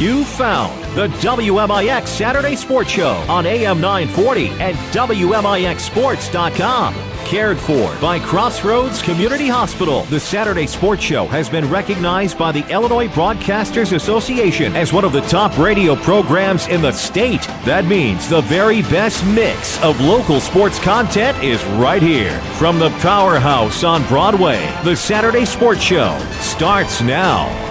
You found the WMIX Saturday Sports Show on AM 940 and WMIXsports.com. Cared for by Crossroads Community Hospital. The Saturday Sports Show has been recognized by the Illinois Broadcasters Association as one of the top radio programs in the state. That means the very best mix of local sports content is right here. From the powerhouse on Broadway, the Saturday Sports Show starts now.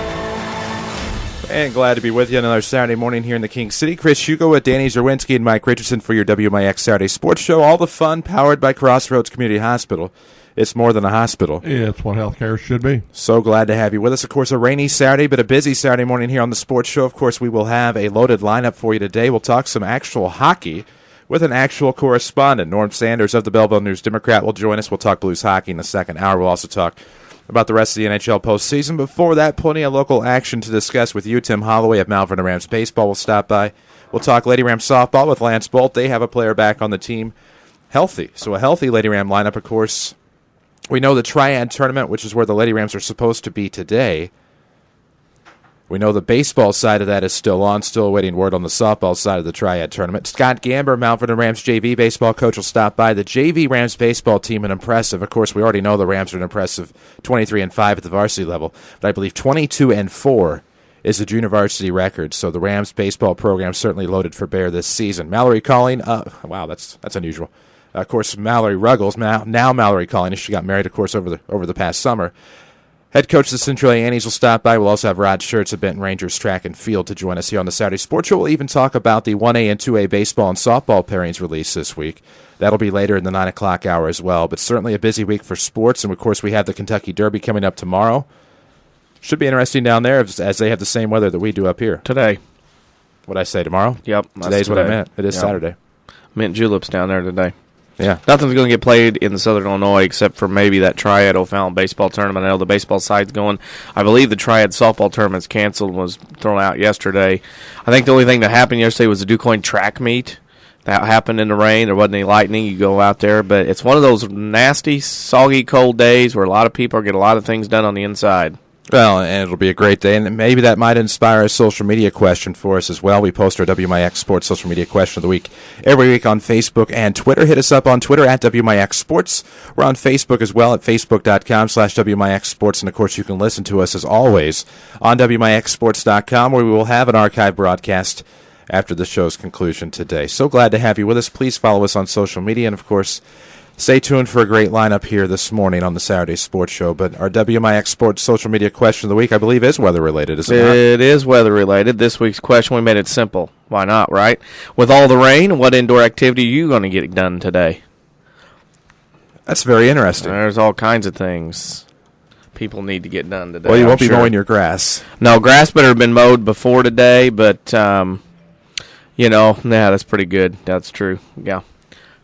And glad to be with you another Saturday morning here in the King City. Chris Hugo with Danny Zerwinski and Mike Richardson for your WMIX Saturday Sports Show. All the fun powered by Crossroads Community Hospital. It's more than a hospital. Yeah, it's what healthcare should be. So glad to have you with us. Of course, a rainy Saturday, but a busy Saturday morning here on the Sports Show. Of course, we will have a loaded lineup for you today. We'll talk some actual hockey with an actual correspondent. Norm Sanders of the Belleville News-Democrat will join us. We'll talk Blues hockey in the second hour. We'll also talk about the rest of the NHL postseason. Before that, plenty of local action to discuss with you. Tim Holloway of Mount Vernon Rams Baseball will stop by. We'll talk Lady Rams softball with Lance Boldt. They have a player back on the team healthy. So a healthy Lady Ram lineup, of course. We know the Triad tournament, which is where the Lady Rams are supposed to be today. We know the baseball side of that is still on, still awaiting word on the softball side of the Triad tournament. Scott Gamber, Mount Vernon Rams JV baseball coach, will stop by. The JV Rams baseball team, an impressive. Of course, we already know the Rams are an impressive 23-5 at the varsity level, but I believe 22-4 is the junior varsity record. So the Rams baseball program certainly loaded for bear this season. Mallory Kauling, wow, that's unusual. Of course, Mallory Ruggles, now Mallory Kauling. She got married, of course, over the past summer. Head coach of the Centralia Annies will stop by. We'll also have Rod Shurtz of Benton Rangers Track and Field to join us here on the Saturday Sports Show. We'll even talk about the 1A and 2A baseball and softball pairings release this week. That'll be later in the 9 o'clock hour as well. But certainly a busy week for sports. And, of course, we have the Kentucky Derby coming up tomorrow. Should be interesting down there as they have the same weather that we do up here. Today. What'd I say, tomorrow? Yep. Today's what I meant. It is Saturday. Mint juleps down there today. Yeah. Nothing's going to get played in Southern Illinois except for maybe that Triad O'Fallon baseball tournament. I know the baseball side's going. I believe the Triad softball tournament's canceled, was thrown out yesterday. I think the only thing that happened yesterday was the DuQuoin track meet. That happened in the rain. There wasn't any lightning. You go out there. But it's one of those nasty, soggy, cold days where a lot of people get a lot of things done on the inside. Well, and it'll be a great day, and maybe that might inspire a social media question for us as well. We post our WMIX Sports social media question of the week every week on Facebook and Twitter. Hit us up on Twitter at WMIX Sports. We're on Facebook as well at facebook.com/WMIX Sports, and of course you can listen to us as always on WMIXsports.com, where we will have an archive broadcast after the show's conclusion today. So glad to have you with us. Please follow us on social media, and of course, stay tuned for a great lineup here this morning on the Saturday Sports Show. But our WMIX Sports social media question of the week, I believe, is weather-related, is it not? It is weather-related. This week's question, we made it simple. Why not, right? With all the rain, what indoor activity are you going to get done today? That's very interesting. There's all kinds of things people need to get done today. Well, you won't be mowing your grass. No, grass better have been mowed before today, but, that's pretty good. That's true, yeah.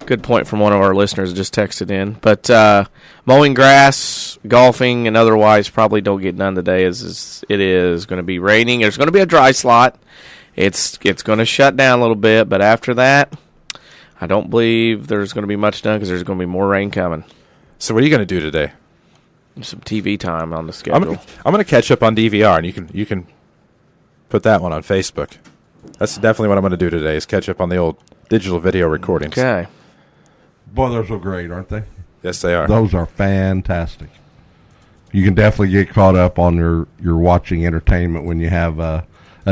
Good point from one of our listeners just texted in. But mowing grass, golfing, and otherwise probably don't get done today as it is going to be raining. There's going to be a dry slot. It's going to shut down a little bit, but after that, I don't believe there's going to be much done because there's going to be more rain coming. So what are you going to do today? Some TV time on the schedule. I'm going to catch up on DVR, and you can put that one on Facebook. That's definitely what I'm going to do today is catch up on the old digital video recordings. Okay. Boy, those are great, aren't they? Yes, they are. Those are fantastic. You can definitely get caught up on your watching entertainment when you have a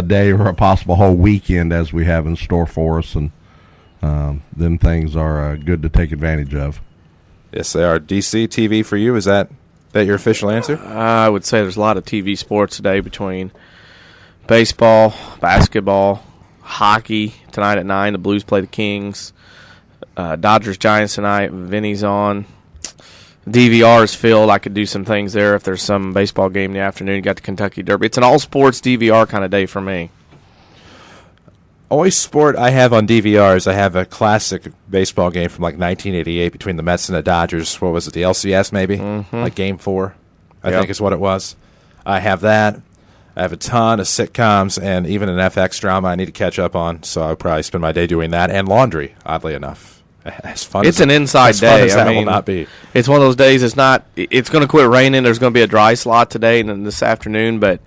day or a possible whole weekend as we have in store for us, and them things are good to take advantage of. Yes, they are. DC TV for you, is that your official answer? I would say there's a lot of TV sports today between baseball, basketball, hockey. Tonight at 9, the Blues play the Kings. Dodgers-Giants tonight. Vinny's on. DVR is filled. I could do some things there if there's some baseball game in the afternoon. You got the Kentucky Derby. It's an all-sports DVR kind of day for me. Only sport I have on DVR is I have a classic baseball game from like 1988 between the Mets and the Dodgers. What was it, the LCS maybe? Mm-hmm. Like Game 4, I think is what it was. I have that. I have a ton of sitcoms and even an FX drama I need to catch up on, so I'll probably spend my day doing that, and laundry, oddly enough. As fun it's as an inside day. Fun as that will not be. It's one of those days. It's going to quit raining. There's going to be a dry slot today and then this afternoon, but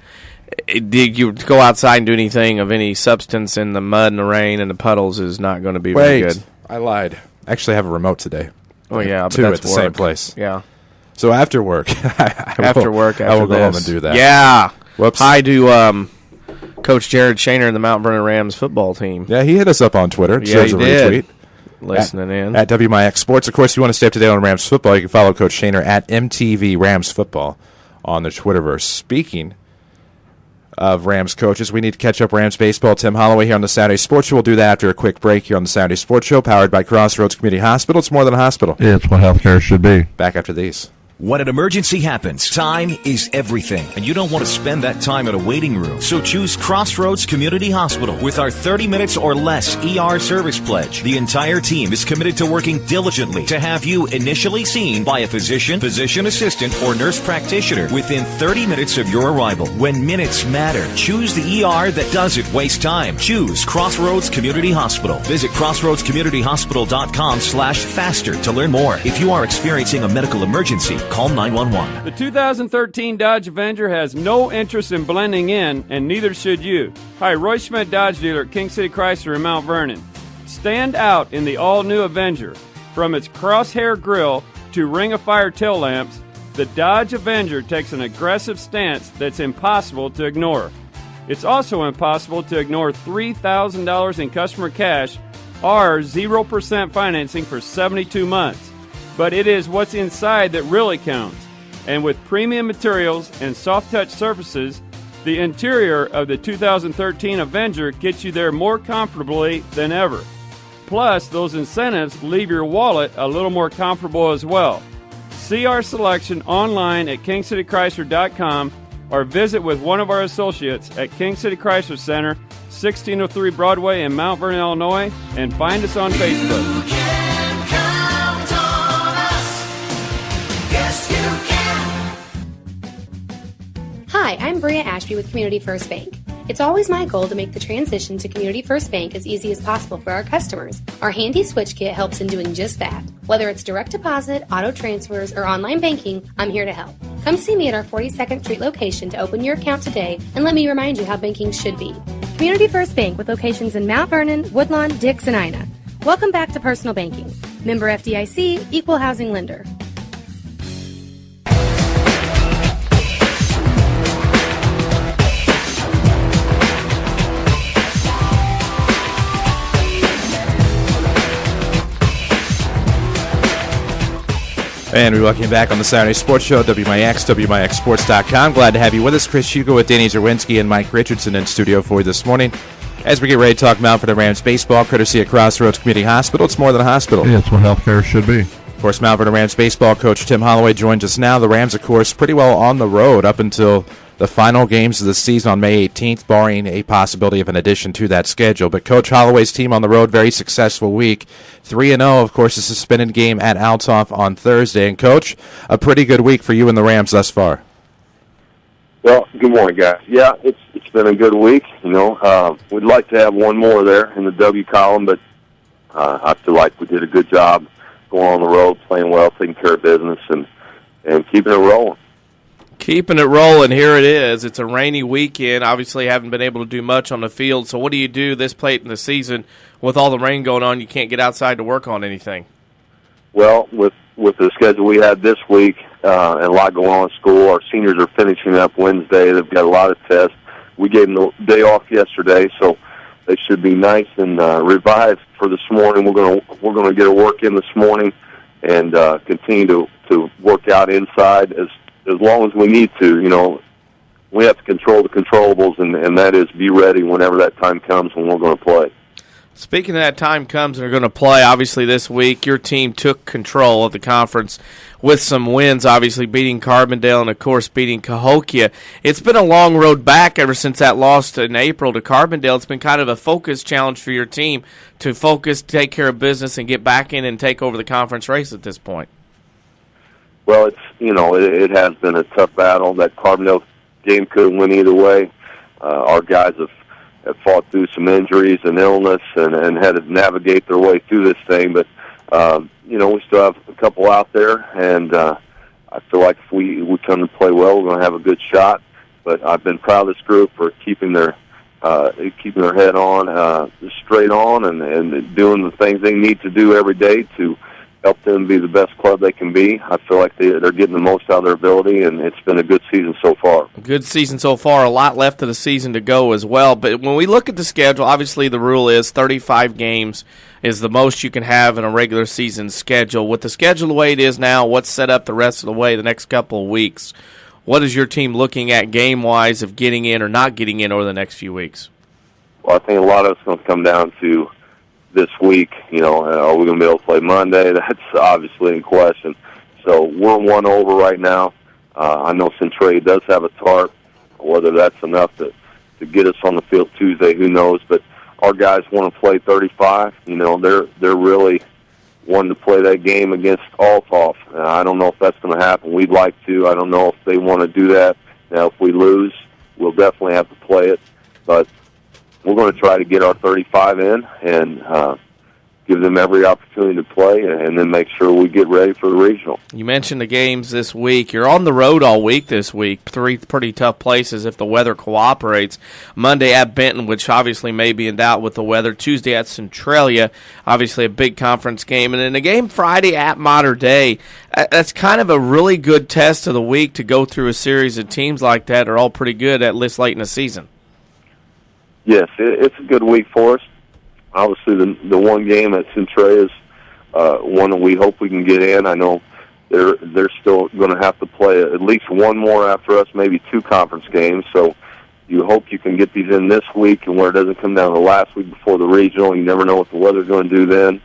You go outside and do anything of any substance in the mud and the rain and the puddles is not going to be very good. I lied. I actually have a remote today. Oh, yeah. But two that's at the work. same place. Yeah. So after work, I will go home and do that. Yeah. Whoops. Hi to Coach Jared Shaner and the Mount Vernon Rams football team. Yeah, he hit us up on Twitter. Yeah, he did. Retweet. Listening in. At WMIX Sports. Of course, if you want to stay up to date on Rams football, you can follow Coach Shaner at MTV Rams Football on the Twitterverse. Speaking of Rams coaches, we need to catch up Rams baseball. Tim Holloway here on the Saturday Sports Show. We'll do that after a quick break here on the Saturday Sports Show, powered by Crossroads Community Hospital. It's more than a hospital. It's what healthcare should be. Back after these. When an emergency happens, time is everything, and you don't want to spend that time in a waiting room. So choose Crossroads Community Hospital with our 30 minutes or less ER service pledge. The entire team is committed to working diligently to have you initially seen by a physician, physician assistant, or nurse practitioner within 30 minutes of your arrival. When minutes matter, choose the ER that doesn't waste time. Choose Crossroads Community Hospital. Visit crossroadscommunityhospital.com/faster to learn more. If you are experiencing a medical emergency, call 911. The 2013 Dodge Avenger has no interest in blending in, and neither should you. Hi, Roy Schmidt Dodge dealer at King City Chrysler in Mount Vernon. Stand out in the all-new Avenger. From its crosshair grille to ring-of-fire tail lamps, the Dodge Avenger takes an aggressive stance that's impossible to ignore. It's also impossible to ignore $3,000 in customer cash or 0% financing for 72 months. But it is what's inside that really counts. And with premium materials and soft-touch surfaces, the interior of the 2013 Avenger gets you there more comfortably than ever. Plus, those incentives leave your wallet a little more comfortable as well. See our selection online at kingcitychrysler.com or visit with one of our associates at King City Chrysler Center, 1603 Broadway in Mount Vernon, Illinois, and find us on Facebook. Hi, I'm Bria Ashby with Community First Bank. It's always my goal to make the transition to Community First Bank as easy as possible for our customers. Our handy switch kit helps in doing just that. Whether it's direct deposit, auto transfers, or online banking, I'm here to help. Come see me at our 42nd Street location to open your account today and let me remind you how banking should be. Community First Bank with locations in Mount Vernon, Woodlawn, Dix, and Ina. Welcome back to Personal Banking. Member FDIC, Equal Housing Lender. And we welcome you back on the Saturday Sports Show, WMIX, WMIXSports.com. Glad to have you with us. Chris Hugo with Danny Zerwinski and Mike Richardson in studio for you this morning as we get ready to talk Mount Vernon Rams baseball, courtesy of Crossroads Community Hospital. It's more than a hospital. Yeah, it's what healthcare should be. Of course, Mount Vernon Rams baseball coach Tim Holloway joins us now. The Rams, of course, pretty well on the road up until the final games of the season on May 18th, barring a possibility of an addition to that schedule. But Coach Holloway's team on the road, very successful week. 3-0, of course, a suspended game at Althoff on Thursday. And, Coach, a pretty good week for you and the Rams thus far. Well, good morning, guys. Yeah, it's been a good week. You know, we'd like to have one more there in the W column, but I feel like we did a good job going on the road, playing well, taking care of business, and keeping it rolling. Keeping it rolling, here it is. It's a rainy weekend. Obviously, haven't been able to do much on the field. So what do you do this late in the season with all the rain going on? You can't get outside to work on anything. Well, with the schedule we had this week and a lot going on in school, our seniors are finishing up Wednesday. They've got a lot of tests. We gave them the day off yesterday, so they should be nice and revived for this morning. We're gonna get a work in this morning and continue to work out inside as long as we need to. You know, we have to control the controllables, and that is be ready whenever that time comes when we're going to play. Speaking of that time comes and we're going to play, obviously this week your team took control of the conference with some wins, obviously beating Carbondale and, of course, beating Cahokia. It's been a long road back ever since that loss in April to Carbondale. It's been kind of a focus challenge for your team to focus, take care of business, and get back in and take over the conference race at this point. Well, it has been a tough battle. That Carbondale game could win either way. Our guys have fought through some injuries and illness and had to navigate their way through this thing. But, we still have a couple out there, and I feel like if we come to play well, we're going to have a good shot. But I've been proud of this group for keeping their head on, straight on, and doing the things they need to do every day to help them be the best club they can be. I feel like they're getting the most out of their ability, and it's been a good season so far. Good season so far. A lot left of the season to go as well. But when we look at the schedule, obviously the rule is 35 games is the most you can have in a regular season schedule. With the schedule the way it is now, what's set up the rest of the way the next couple of weeks? What is your team looking at game-wise of getting in or not getting in over the next few weeks? Well, I think a lot of it's going to come down to this week. Are we going to be able to play Monday? That's obviously in question. So we're 1 over right now. I know Centralia does have a tarp. Whether that's enough to get us on the field Tuesday, who knows? But our guys want to play 35. They're really wanting to play that game against Althoff. I don't know if that's going to happen. We'd like to. I don't know if they want to do that. Now, if we lose, we'll definitely have to play it. But we're going to try to get our 35 in and give them every opportunity to play, and then make sure we get ready for the regional. You mentioned the games this week. You're on the road all week this week, 3 pretty tough places if the weather cooperates. Monday at Benton, which obviously may be in doubt with the weather. Tuesday at Centralia, obviously a big conference game. And then a game Friday at Mater Dei. That's kind of a really good test of the week to go through a series of teams like that are all pretty good at this late in the season. Yes, it's a good week for us. Obviously, the one game at Centralia is one that we hope we can get in. I know they're still going to have to play at least one more after us, maybe 2 conference games. So you hope you can get these in this week, and where it doesn't come down to the last week before the regional. You never know what the weather's going to do then.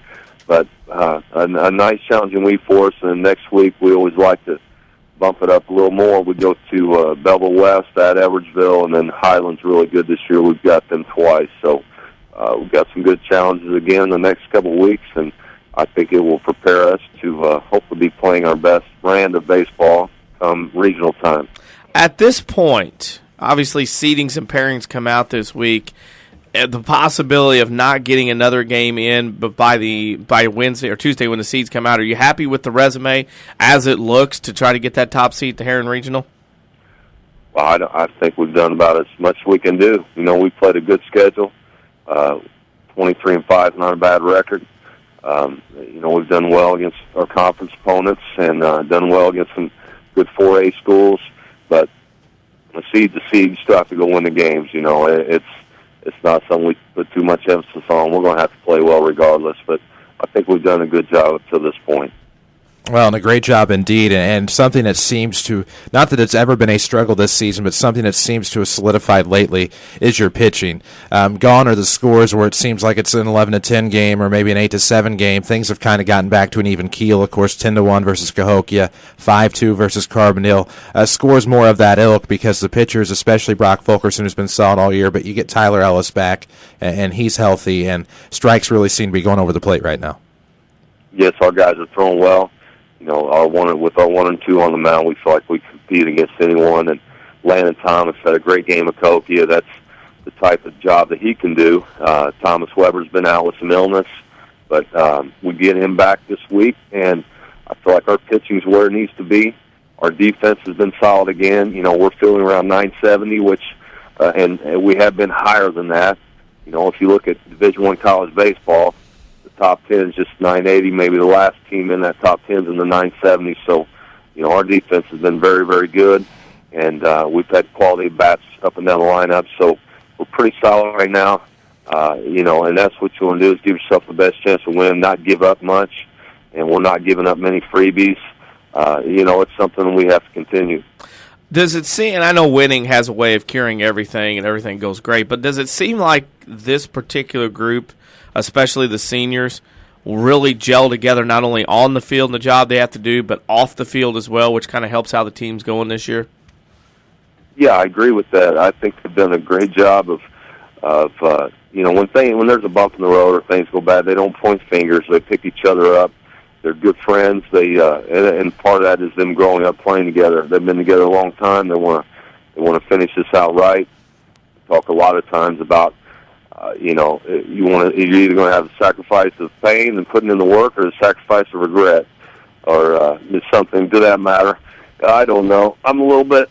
But a nice, challenging week for us. And then next week, we always like to bump it up a little more. We go to Belleville West at Edwardsville, and then Highland's really good this year. We've got them twice. So we've got some good challenges again the next couple of weeks, and I think it will prepare us to hopefully be playing our best brand of baseball come regional time. At this point, obviously seedings and pairings come out this week. The possibility of not getting another game in but by Wednesday or Tuesday when the seeds come out, are you happy with the resume as it looks to try to get that top seed to Heron Regional? Well, I think we've done about as much as we can do. We played a good schedule. 23-5 is not a bad record. We've done well against our conference opponents and done well against some good 4A schools. But a seed to seed, you still have to go win the games. It's not something we put too much emphasis on. We're going to have to play well regardless. But I think we've done a good job up to this point. Well, and a great job indeed, and something that seems to, not that it's ever been a struggle this season, but something that seems to have solidified lately is your pitching. Gone are the scores where it seems like it's an 11-10 game or maybe an 8-7 game. Things have kind of gotten back to an even keel. Of course, 10-1 versus Cahokia, 5-2 versus Carbondale. Scores more of that ilk because the pitchers, especially Brock Fulkerson, who's been solid all year, but you get Tyler Ellis back, and he's healthy, and strikes really seem to be going over the plate right now. Yes, our guys are throwing well. With our 1 and 2 on the mound, we feel like we compete against anyone. And Landon Thomas had a great game at Cahokia. That's the type of job that he can do. Thomas Weber's been out with some illness, but we get him back this week, and I feel like our pitching's where it needs to be. Our defense has been solid again. We're feeling around 970, which and we have been higher than that. If you look at Division I college baseball, top 10 is just 980. Maybe the last team in that top 10 is in the 970. So, our defense has been very, very good, and we've had quality bats up and down the lineup. So we're pretty solid right now, and that's what you want to do is give yourself the best chance to win, not give up much, and we're not giving up many freebies. It's something we have to continue. Does it seem, and I know winning has a way of curing everything and everything goes great, but does it seem like this particular group, especially the seniors, will really gel together not only on the field and the job they have to do, but off the field as well, which kind of helps how the team's going this year? Yeah, I agree with that. I think they've done a great job of when there's a bump in the road or things go bad, they don't point fingers. They pick each other up. They're good friends. And part of that is them growing up playing together. They've been together a long time. They want to finish this out right. We talk a lot of times about you're either going to have a sacrifice of pain and putting in the work, or a sacrifice of regret, or something to that matter. I don't know. I'm a little bit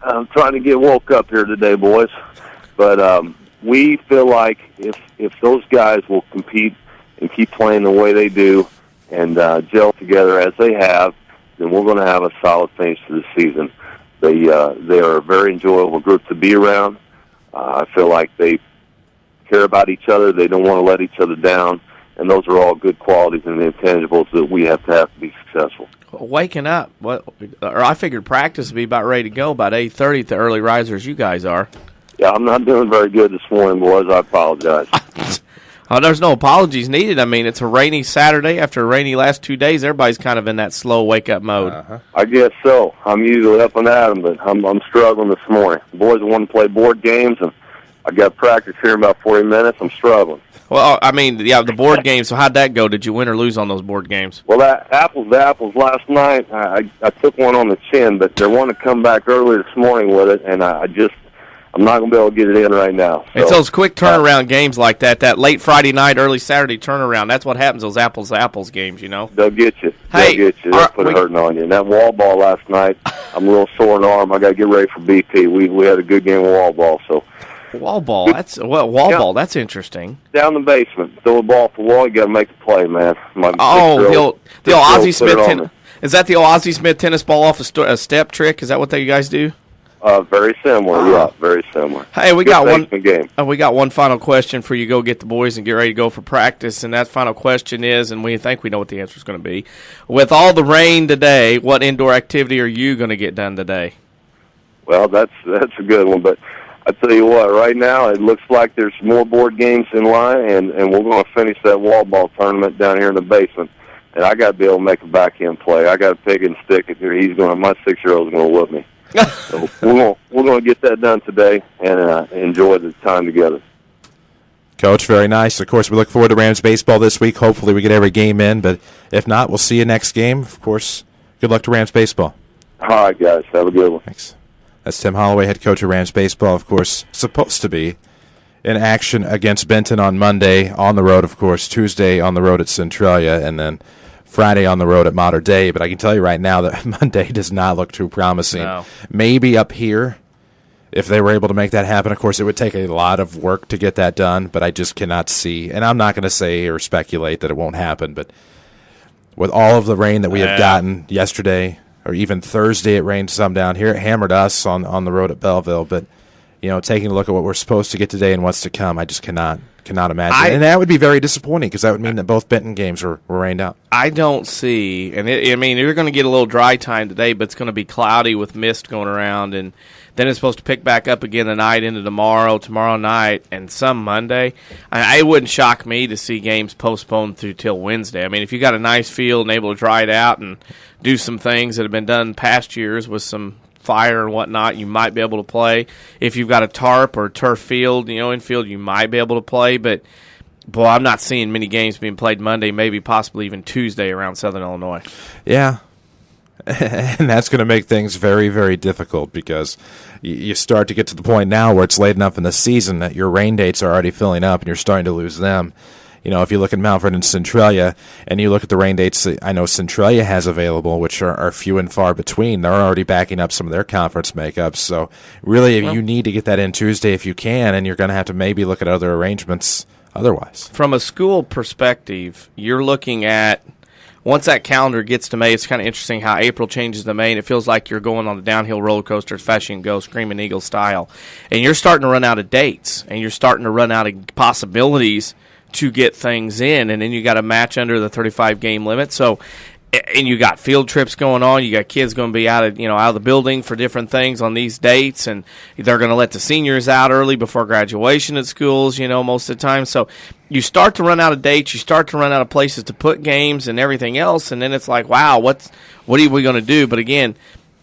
I'm trying to get woke up here today, boys. But we feel like if those guys will compete and keep playing the way they do and gel together as they have, then we're going to have a solid finish to the season. They are a very enjoyable group to be around. I feel like they care about each other. They don't want to let each other down. And those are all good qualities and intangibles that we have to be successful. Waking up, I figured practice would be about ready to go about 8:30 at the early risers you guys are. Yeah, I'm not doing very good this morning, boys. I apologize. Oh, there's no apologies needed. I mean, it's a rainy Saturday. After a rainy last 2 days, everybody's kind of in that slow wake-up mode. I guess so. I'm usually up and at 'em, but I'm struggling this morning. The boys want to play board games, and I got practice here in about 40 minutes. I'm struggling. Well, I mean, yeah, the board games. So how'd that go? Did you win or lose on those board games? Well, that apples to apples last night, I took one on the chin, but they want to come back early this morning with it, and I'm not going to be able to get it in right now. So, it's those quick turnaround games like that late Friday night, early Saturday turnaround. That's what happens, those apples to apples games, you know. They'll get you. Hey, They'll get you. They'll put it hurting on you. And that wall ball last night, I'm a little sore in the arm. I got to get ready for BP. We had a good game of wall ball, so. Wall ball, ball, that's interesting. Down the basement, throw a ball off the wall, you got to make the play, man. The old Ozzie Smith is that the old Ozzie Smith tennis ball off a step trick? Is that what you guys do? Very similar, yeah, very similar. Hey, we got one game. We got one final question for you. Go get the boys and get ready to go for practice. And that final question is, and we think we know what the answer is going to be. With all the rain today, what indoor activity are you going to get done today? Well, that's a good one, but I tell you what, right now it looks like there's more board games in line, and we're going to finish that wall ball tournament down here in the basement. And I got to be able to make a backhand play. I got to pick and stick it here. My 6-year-old's going to whoop me. So we're going to get that done today and enjoy the time together. Coach, very nice. Of course, we look forward to Rams baseball this week. Hopefully we get every game in, but if not, we'll see you next game. Of course, good luck to Rams baseball. All right, guys. Have a good one. Thanks. That's Tim Holloway, head coach of Rams baseball, of course, supposed to be in action against Benton on Monday on the road, of course, Tuesday on the road at Centralia, and then Friday on the road at Mater Dei. But I can tell you right now that Monday does not look too promising. No. Maybe up here, if they were able to make that happen. Of course, it would take a lot of work to get that done, but I just cannot see. And I'm not going to say or speculate that it won't happen, but with all of the rain that we have gotten yesterday, or even Thursday, it rained some down here. It hammered us on the road at Belleville. But, you know, taking a look at what we're supposed to get today and what's to come, I just cannot imagine. And that would be very disappointing because that would mean that both Benton games were rained out. I don't see. And, you're going to get a little dry time today, but it's going to be cloudy with mist going around. And then it's supposed to pick back up again tonight into tomorrow night, and some Monday. It wouldn't shock me to see games postponed through till Wednesday. I mean, if you got a nice field and able to dry it out and do some things that have been done in past years with some fire and whatnot, you might be able to play. If you've got a tarp or turf field, infield, you might be able to play. But, boy, I'm not seeing many games being played Monday, maybe possibly even Tuesday around Southern Illinois. Yeah. And that's going to make things very, very difficult because you start to get to the point now where it's late enough in the season that your rain dates are already filling up and you're starting to lose them. If you look at Mount Vernon and Centralia and you look at the rain dates that I know Centralia has available, which are few and far between, they're already backing up some of their conference makeups. So really, you need to get that in Tuesday if you can, and you're going to have to maybe look at other arrangements otherwise. From a school perspective, you're looking at once that calendar gets to May, it's kind of interesting how April changes to May, and it feels like you're going on a downhill roller coaster as fast as you can go, Screaming Eagle style. And you're starting to run out of dates, and you're starting to run out of possibilities to get things in, and then you got a match under the 35-game limit. So, and you got field trips going on. You got kids going to be out of the building for different things on these dates, and they're going to let the seniors out early before graduation at schools, most of the time. So you start to run out of dates. You start to run out of places to put games and everything else, and then it's like, wow, what are we going to do? But again,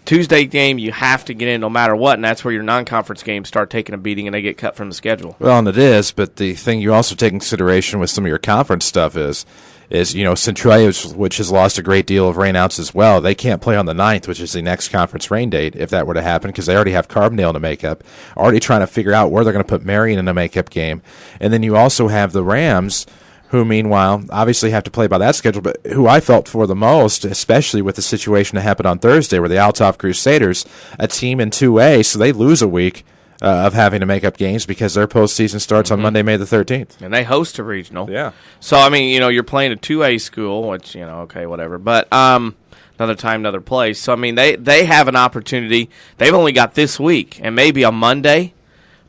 Tuesday game, you have to get in no matter what, and that's where your non-conference games start taking a beating and they get cut from the schedule. Well, and it is, but the thing you also take in consideration with some of your conference stuff is Centralia, which has lost a great deal of rainouts as well. They can't play on the 9th, which is the next conference rain date, if that were to happen, because they already have Carbondale in a makeup, already trying to figure out where they're going to put Marion in a makeup game. And then you also have the Rams, who meanwhile obviously have to play by that schedule, but who I felt for the most, especially with the situation that happened on Thursday where the Althoff Crusaders, a team in 2A, so they lose a week of having to make up games because their postseason starts on Monday, May the 13th. And they host a regional. Yeah. So, I mean, you're playing a 2A school, which, okay, whatever. But another time, another place. So, I mean, they have an opportunity. They've only got this week and maybe on Monday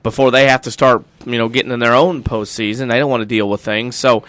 before they have to start, getting in their own postseason. They don't want to deal with things. So,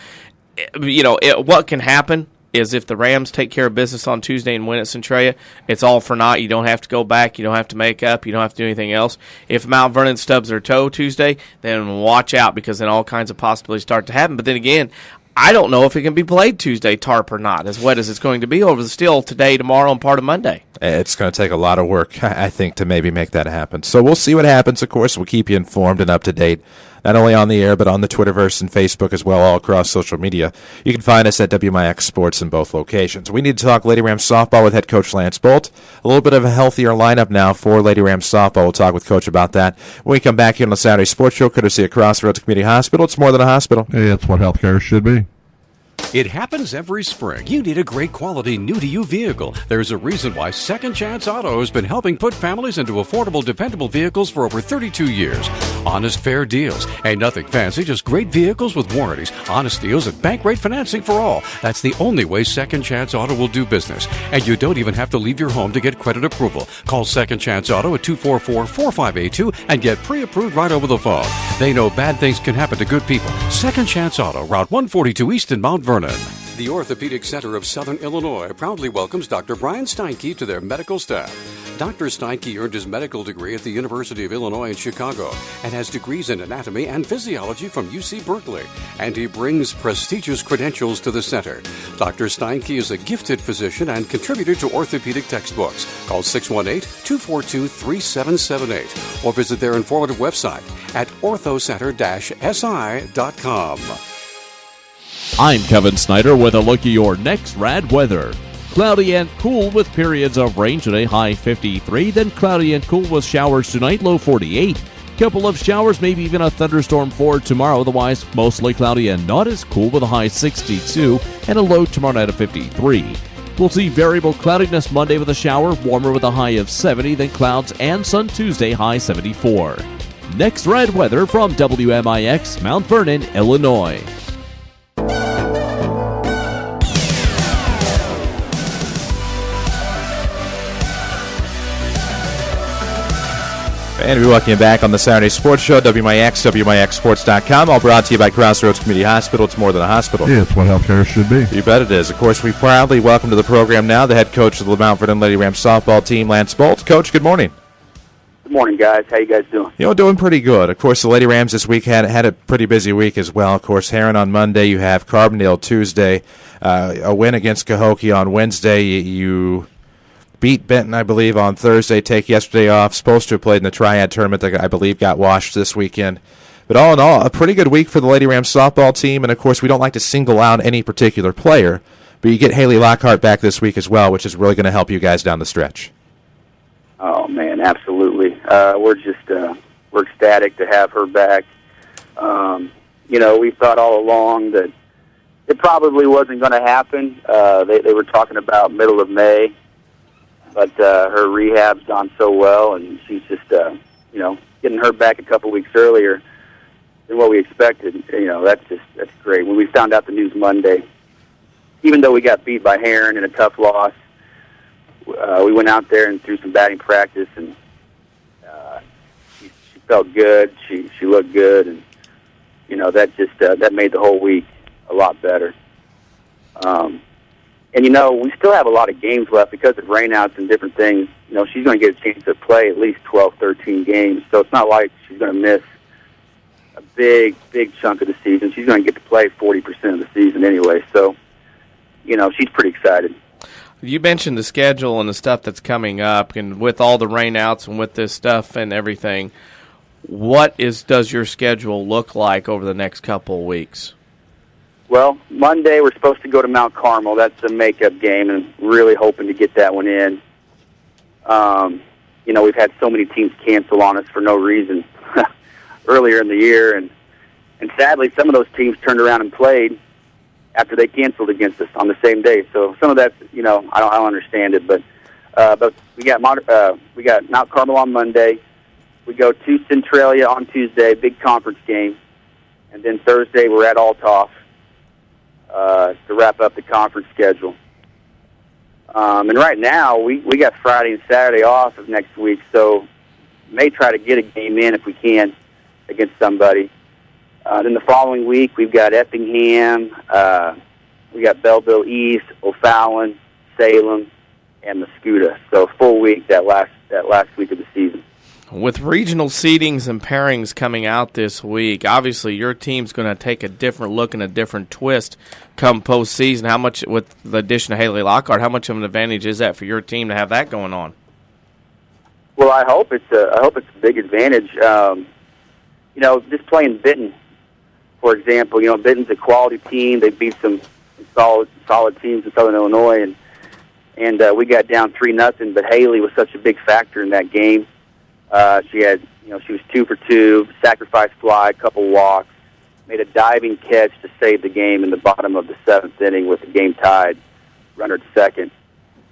what can happen is if the Rams take care of business on Tuesday and win at Centralia, it's all for naught. You don't have to go back. You don't have to make up. You don't have to do anything else. If Mount Vernon stubs their toe Tuesday, then watch out because then all kinds of possibilities start to happen. But then again, I don't know if it can be played Tuesday, tarp or not, as wet as it's going to be over the still today, tomorrow, and part of Monday. It's going to take a lot of work, I think, to maybe make that happen. So we'll see what happens, of course. We'll keep you informed and up to date, not only on the air, but on the Twitterverse and Facebook as well, all across social media. You can find us at WMIX Sports in both locations. We need to talk Lady Rams softball with head coach Lance Boldt. A little bit of a healthier lineup now for Lady Rams softball. We'll talk with Coach about that when we come back here on the Saturday Sports Show, courtesy of Crossroads Community Hospital. It's more than a hospital. Hey, it's what healthcare should be. It happens every spring. You need a great quality, new-to-you vehicle. There's a reason why Second Chance Auto has been helping put families into affordable, dependable vehicles for over 32 years. Honest, fair deals. Ain't nothing fancy, just great vehicles with warranties, honest deals, and bank rate financing for all. That's the only way Second Chance Auto will do business. And you don't even have to leave your home to get credit approval. Call Second Chance Auto at 244-4582 and get pre-approved right over the phone. They know bad things can happen to good people. Second Chance Auto, Route 142 East in Mount Vernon. The Orthopedic Center of Southern Illinois proudly welcomes Dr. Brian Steinke to their medical staff. Dr. Steinke earned his medical degree at the University of Illinois in Chicago and has degrees in anatomy and physiology from UC Berkeley. And he brings prestigious credentials to the center. Dr. Steinke is a gifted physician and contributor to orthopedic textbooks. Call 618-242-3778 or visit their informative website at orthocenter-si.com. I'm Kevin Snyder with a look at your next rad weather. Cloudy and cool with periods of rain today, high 53. Then cloudy and cool with showers tonight, low 48. Couple of showers, maybe even a thunderstorm for tomorrow. Otherwise, mostly cloudy and not as cool with a high 62 and a low tomorrow night of 53. We'll see variable cloudiness Monday with a shower, warmer with a high of 70. Then clouds and sun Tuesday, high 74. Next rad weather from WMIX, Mount Vernon, Illinois. And we welcome you back on the Saturday Sports Show, WMIX, WMIXSports.com, all brought to you by Crossroads Community Hospital. It's more than a hospital. Yeah, it's what healthcare should be. You bet it is. Of course, we proudly welcome to the program now the head coach of the Mount Vernon Lady Rams softball team, Lance Boldt. Coach, good morning. Good morning, guys. How you guys doing? Doing pretty good. Of course, the Lady Rams this week had a pretty busy week as well. Of course, Heron on Monday, you have Carbondale Tuesday, a win against Cahokia on Wednesday. You beat Benton, I believe, on Thursday, take yesterday off. Supposed to have played in the Triad tournament that I believe got washed this weekend. But all in all, a pretty good week for the Lady Rams softball team. And, of course, we don't like to single out any particular player. But you get Haley Lockhart back this week as well, which is really going to help you guys down the stretch. Oh, man, absolutely. We're ecstatic to have her back. We thought all along that it probably wasn't going to happen. They were talking about middle of May. But her rehab's gone so well, and she's just, getting her back a couple weeks earlier than what we expected. That's great. When we found out the news Monday, even though we got beat by Heron in a tough loss, we went out there and threw some batting practice, and she felt good. She looked good, and that made the whole week a lot better. And, we still have a lot of games left because of rainouts and different things. She's going to get a chance to play at least 12, 13 games. So it's not like she's going to miss a big chunk of the season. She's going to get to play 40% of the season anyway. So, she's pretty excited. You mentioned the schedule and the stuff that's coming up, and with all the rainouts and with this stuff and everything, does your schedule look like over the next couple of weeks? Well, Monday we're supposed to go to Mount Carmel. That's a makeup game, and really hoping to get that one in. We've had so many teams cancel on us for no reason earlier in the year, and sadly some of those teams turned around and played after they canceled against us on the same day. So some of that's, I don't understand it, but we got Mount Carmel on Monday. We go to Centralia on Tuesday, big conference game, and then Thursday we're at Althoff to wrap up the conference schedule. And right now we got Friday and Saturday off of next week, so may try to get a game in if we can against somebody. Then the following week, we've got Effingham, we got Belleville East, O'Fallon, Salem, and Mascoutah. So full week that last week of the season. With regional seedings and pairings coming out this week, obviously your team's going to take a different look and a different twist come postseason. How much, with the addition of Haley Lockhart, how much of an advantage is that for your team to have that going on? Well, I hope it's a big advantage. Just playing Benton, for example, Benton's a quality team. They beat some solid teams in Southern Illinois, and we got down 3-0. But Haley was such a big factor in that game. She was 2 for 2, sacrifice fly, couple walks, made a diving catch to save the game in the bottom of the 7th inning with the game tied, runner to second.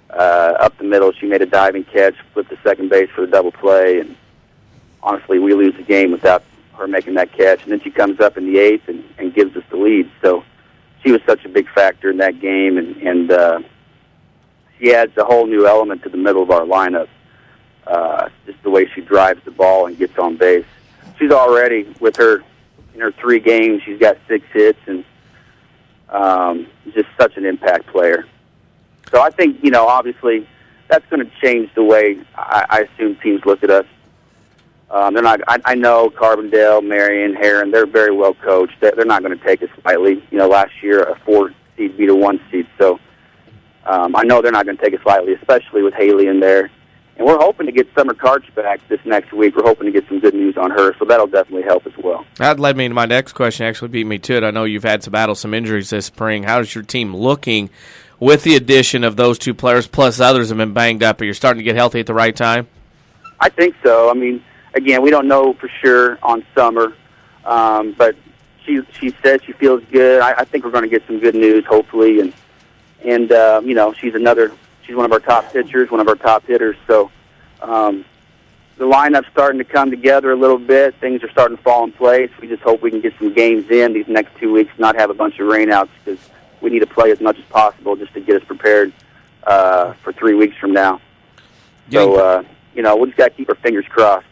Up the middle, she made a diving catch, flipped to second base for the double play, and honestly, we lose the game without her making that catch. And then she comes up in the 8th and gives us the lead. So she was such a big factor in that game, and she adds a whole new element to the middle of our lineup. Just the way she drives the ball and gets on base. She's already, in her 3 games, she's got 6 hits, and just such an impact player. So I think, obviously, that's going to change the way I assume teams look at us. They're not. I know Carbondale, Marion, Heron. They're very well coached. They're not going to take us lightly. Last year a 4 seed beat a 1 seed, so I know they're not going to take us lightly, especially with Haley in there. And we're hoping to get Summer Karch back this next week. We're hoping to get some good news on her, so that'll definitely help as well. That led me to my next question. Actually, beat me to it. I know you've had to battle some injuries this spring. How is your team looking with the addition of those 2 players, plus others have been banged up? Are you starting to get healthy at the right time? I think so. I mean, again, we don't know for sure on Summer, but she said she feels good. I think we're going to get some good news, hopefully, and she's one of our top pitchers, one of our top hitters. So the lineup's starting to come together a little bit. Things are starting to fall in place. We just hope we can get some games in these next 2 weeks, not have a bunch of rainouts, because we need to play as much as possible just to get us prepared for 3 weeks from now. So, we just got to keep our fingers crossed.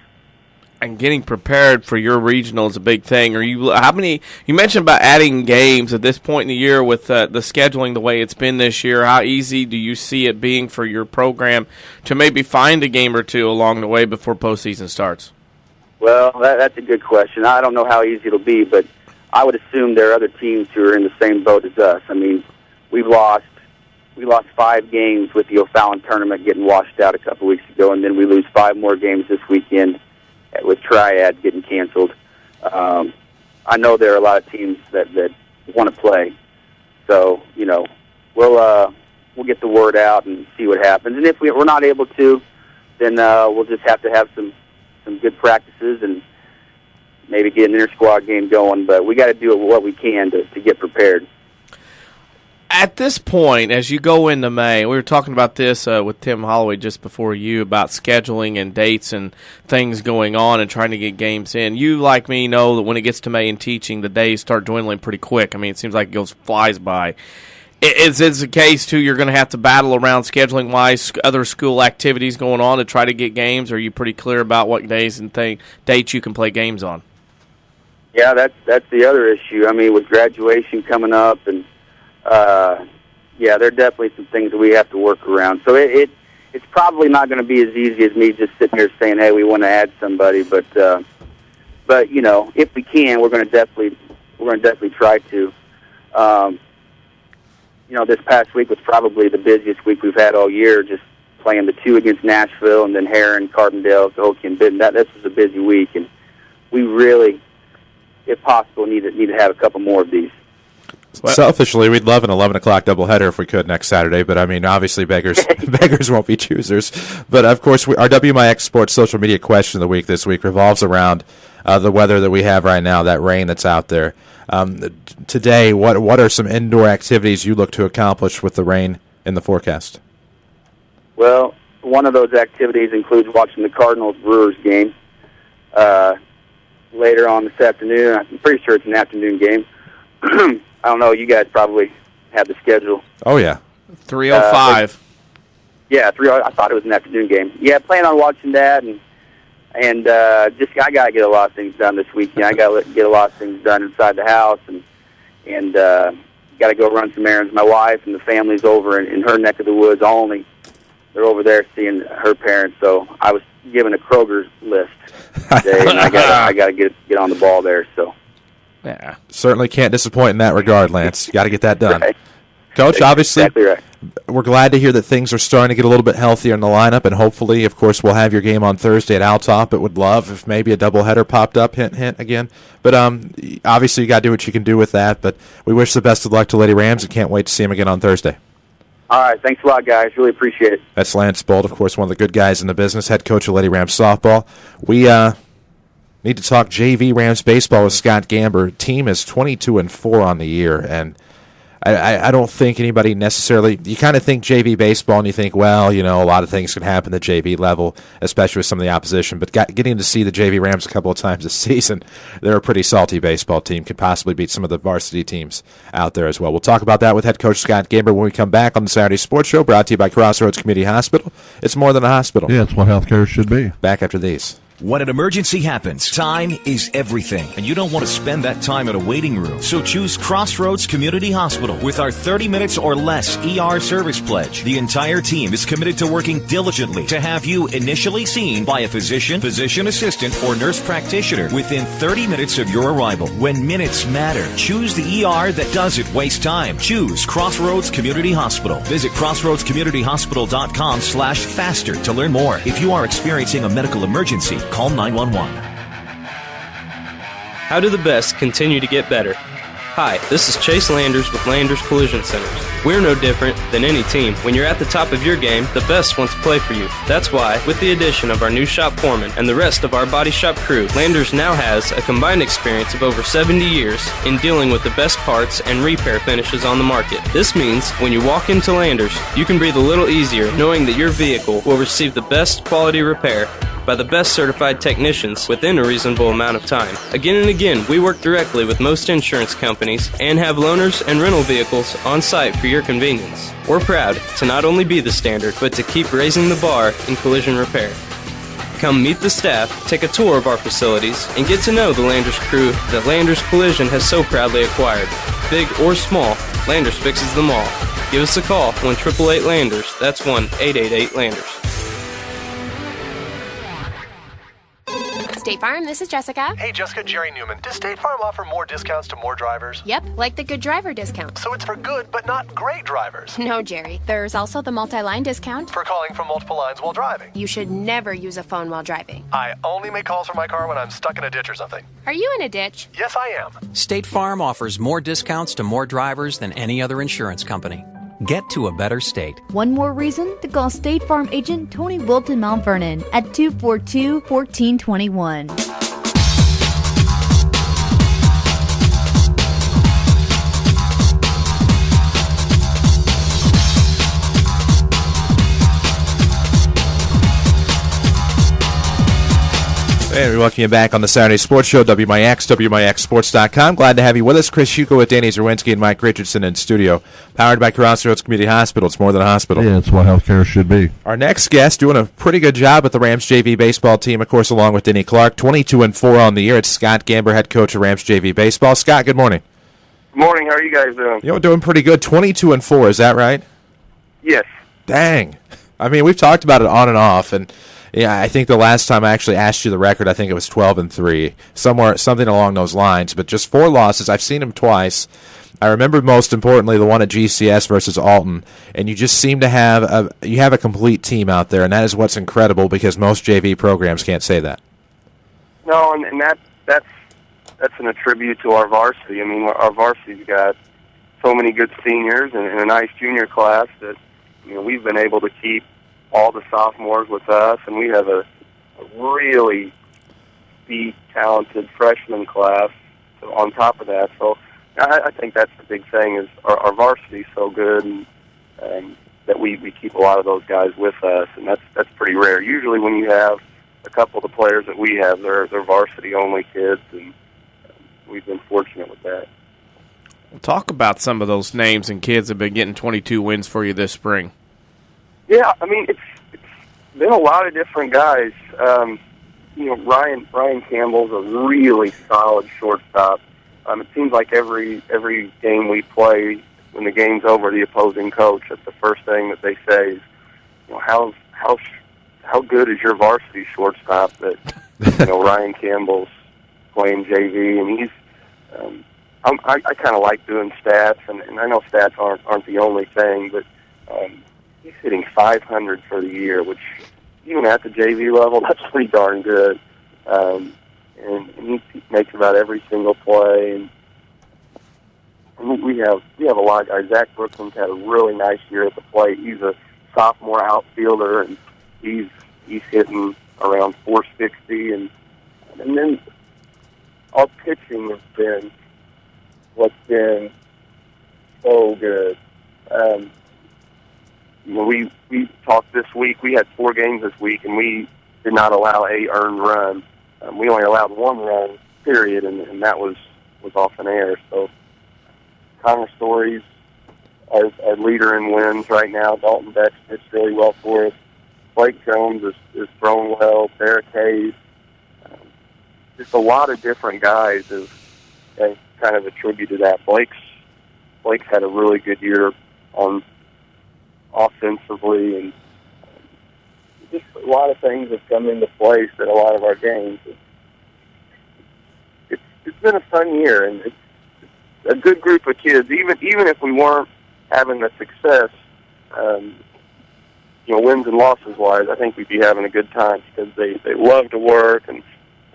And getting prepared for your regional is a big thing. You mentioned about adding games at this point in the year with the scheduling the way it's been this year. How easy do you see it being for your program to maybe find a game or 2 along the way before postseason starts? Well, that's a good question. I don't know how easy it'll be, but I would assume there are other teams who are in the same boat as us. I mean, we lost 5 games with the O'Fallon tournament getting washed out a couple weeks ago, and then we lose 5 more games this weekend with Triad getting canceled. I know there are a lot of teams that want to play. So, we'll get the word out and see what happens. And if we're not able to, then we'll just have to have some good practices and maybe get an inter-squad game going. But we got to do what we can to get prepared. At this point, as you go into May, we were talking about this with Tim Holloway just before you about scheduling and dates and things going on and trying to get games in. You, like me, know that when it gets to May and teaching, the days start dwindling pretty quick. I mean, it seems like it flies by. Is it the case, too, you're going to have to battle around scheduling-wise, other school activities going on to try to get games, or are you pretty clear about what days and dates you can play games on? Yeah, that's the other issue. I mean, with graduation coming up and there are definitely some things that we have to work around. So it's probably not going to be as easy as me just sitting here saying, "Hey, we want to add somebody." But if we can, we're going to definitely try to. This past week was probably the busiest week we've had all year. Just playing the 2 against Nashville, and then Heron, Carbondale, Cahokia, and Benton. This was a busy week, and we really, if possible, need to have a couple more of these. Selfishly, we'd love an 11 o'clock doubleheader if we could next Saturday, but I mean, obviously beggars won't be choosers. But of course, our WMIX Sports social media question of the week this week revolves around the weather that we have right now, that rain that's out there. Today, what are some indoor activities you look to accomplish with the rain in the forecast? Well, one of those activities includes watching the Cardinals-Brewers game later on this afternoon. I'm pretty sure it's an afternoon game. I don't know. You guys probably have the schedule. Oh, yeah. 3:05. Yeah, 3:00. I thought it was an afternoon game. Yeah, plan on watching that, and just I got to get a lot of things done this weekend. I got to get a lot of things done inside the house, and got to go run some errands. My wife and the family's over in her neck of the woods. They're over there seeing her parents. So I was given a Kroger's list today, and I got to get on the ball there. So. Yeah. Certainly can't disappoint in that regard, Lance. You got to get that done. Right. Coach, obviously, exactly right. We're glad to hear that things are starting to get a little bit healthier in the lineup, and hopefully, of course, we'll have your game on Thursday at Altop. But would love if maybe a doubleheader popped up, hint, hint, again. But obviously, you got to do what you can do with that. But we wish the best of luck to Lady Rams and can't wait to see them again on Thursday. All right. Thanks a lot, guys. Really appreciate it. That's Lance Boldt, of course, one of the good guys in the business, head coach of Lady Rams softball. We need to talk JV Rams baseball with Scott Gamber. Team is 22-4 on the year, and I don't think anybody necessarily. You kind of think JV baseball, and you think, well, a lot of things can happen at the JV level, especially with some of the opposition. But getting to see the JV Rams a couple of times this season, they're a pretty salty baseball team. Could possibly beat some of the varsity teams out there as well. We'll talk about that with head coach Scott Gamber when we come back on the Saturday Sports Show, brought to you by Crossroads Community Hospital. It's more than a hospital. Yeah, it's what healthcare should be. Back after these. When an emergency happens, time is everything, and you don't want to spend that time in a waiting room. So choose Crossroads Community Hospital. With our 30 minutes or less ER service pledge, the entire team is committed to working diligently to have you initially seen by a physician, physician assistant, or nurse practitioner within 30 minutes of your arrival. When minutes matter, choose the ER that doesn't waste time. Choose Crossroads Community Hospital. Visit crossroadscommunityhospital.com/faster to learn more. If you are experiencing a medical emergency, call 911. How do the best continue to get better? Hi, this is Chase Landers with Landers Collision Centers. We're no different than any team. When you're at the top of your game, the best want to play for you. That's why, with the addition of our new shop foreman and the rest of our body shop crew, Landers now has a combined experience of over 70 years in dealing with the best parts and repair finishes on the market. This means when you walk into Landers, you can breathe a little easier knowing that your vehicle will receive the best quality repair by the best certified technicians within a reasonable amount of time. Again and again, we work directly with most insurance companies and have loaners and rental vehicles on site for your convenience. We're proud to not only be the standard, but to keep raising the bar in collision repair. Come meet the staff, take a tour of our facilities, and get to know the Landers crew that Landers Collision has so proudly acquired. Big or small, Landers fixes them all. Give us a call, 1-888-LANDERS. That's 1-888-LANDERS. State Farm, this is Jessica. Hey, Jessica, Jerry Newman. Does State Farm offer more discounts to more drivers? Yep, like the good driver discount. So it's for good, but not great drivers. No, Jerry. There's also the multi-line discount. For calling from multiple lines while driving. You should never use a phone while driving. I only make calls from my car when I'm stuck in a ditch or something. Are you in a ditch? Yes, I am. State Farm offers more discounts to more drivers than any other insurance company. Get to a better state. One more reason to call State Farm agent Tony Boldt in Mount Vernon at 242-1421. And we welcome you back on the Saturday Sports Show, WMIX, WMIXSports.com. Glad to have you with us. Chris Shuko with Danny Zerwinski and Mike Richardson in studio. Powered by Crossroads Community Hospital. It's more than a hospital. Yeah, it's what healthcare should be. Our next guest doing a pretty good job with the Rams JV baseball team, of course, along with Denny Clark. 22-4 on the year. It's Scott Gamber, head coach of Rams JV baseball. Scott, good morning. Good morning. How are you guys doing? Doing pretty good. 22-4, is that right? Yes. Dang. I mean, we've talked about it on and off, and yeah, I think the last time I actually asked you the record, I think it was 12-3, something along those lines. But just 4 losses. I've seen them twice. I remember most importantly the one at GCS versus Alton, and you just seem to have a complete team out there, and that is what's incredible because most JV programs can't say that. No, and that's an attribute to our varsity. I mean, our varsity's got so many good seniors and a nice junior class that we've been able to keep all the sophomores with us, and we have a really deep, talented freshman class on top of that. So I think that's the big thing is our varsity is so good, and that we keep a lot of those guys with us, and that's pretty rare. Usually when you have a couple of the players that we have, they're varsity-only kids, and we've been fortunate with that. Talk about some of those names and kids that have been getting 22 wins for you this spring. Yeah, I mean, it's been a lot of different guys. Ryan Campbell's a really solid shortstop. It seems like every game we play, when the game's over, the opposing coach, that's the first thing that they say is, how good is your varsity shortstop that Ryan Campbell's playing JV, and he's I kind of like doing stats, and I know stats aren't the only thing, but he's hitting 500 for the year, which even at the JV level, that's pretty darn good. And he makes about every single play. And we have a lot of guys. Zach Brooklyn's had a really nice year at the plate. He's a sophomore outfielder, and he's hitting around 460. And then our pitching has been what's been so good. We talked this week. We had 4 games this week, and we did not allow a earned run. We only allowed 1 run, period, and that was off an error. So Connor Story's our leader in wins right now. Dalton Beck pitched really well for us. Blake Jones is throwing well. Barrett Hayes. Just a lot of different guys have kind of attributed that. Blake's had a really good year on offensively, and just a lot of things have come into place at a lot of our games. It's been a fun year, and it's a good group of kids. Even if we weren't having the success, wins and losses wise, I think we'd be having a good time because they love to work and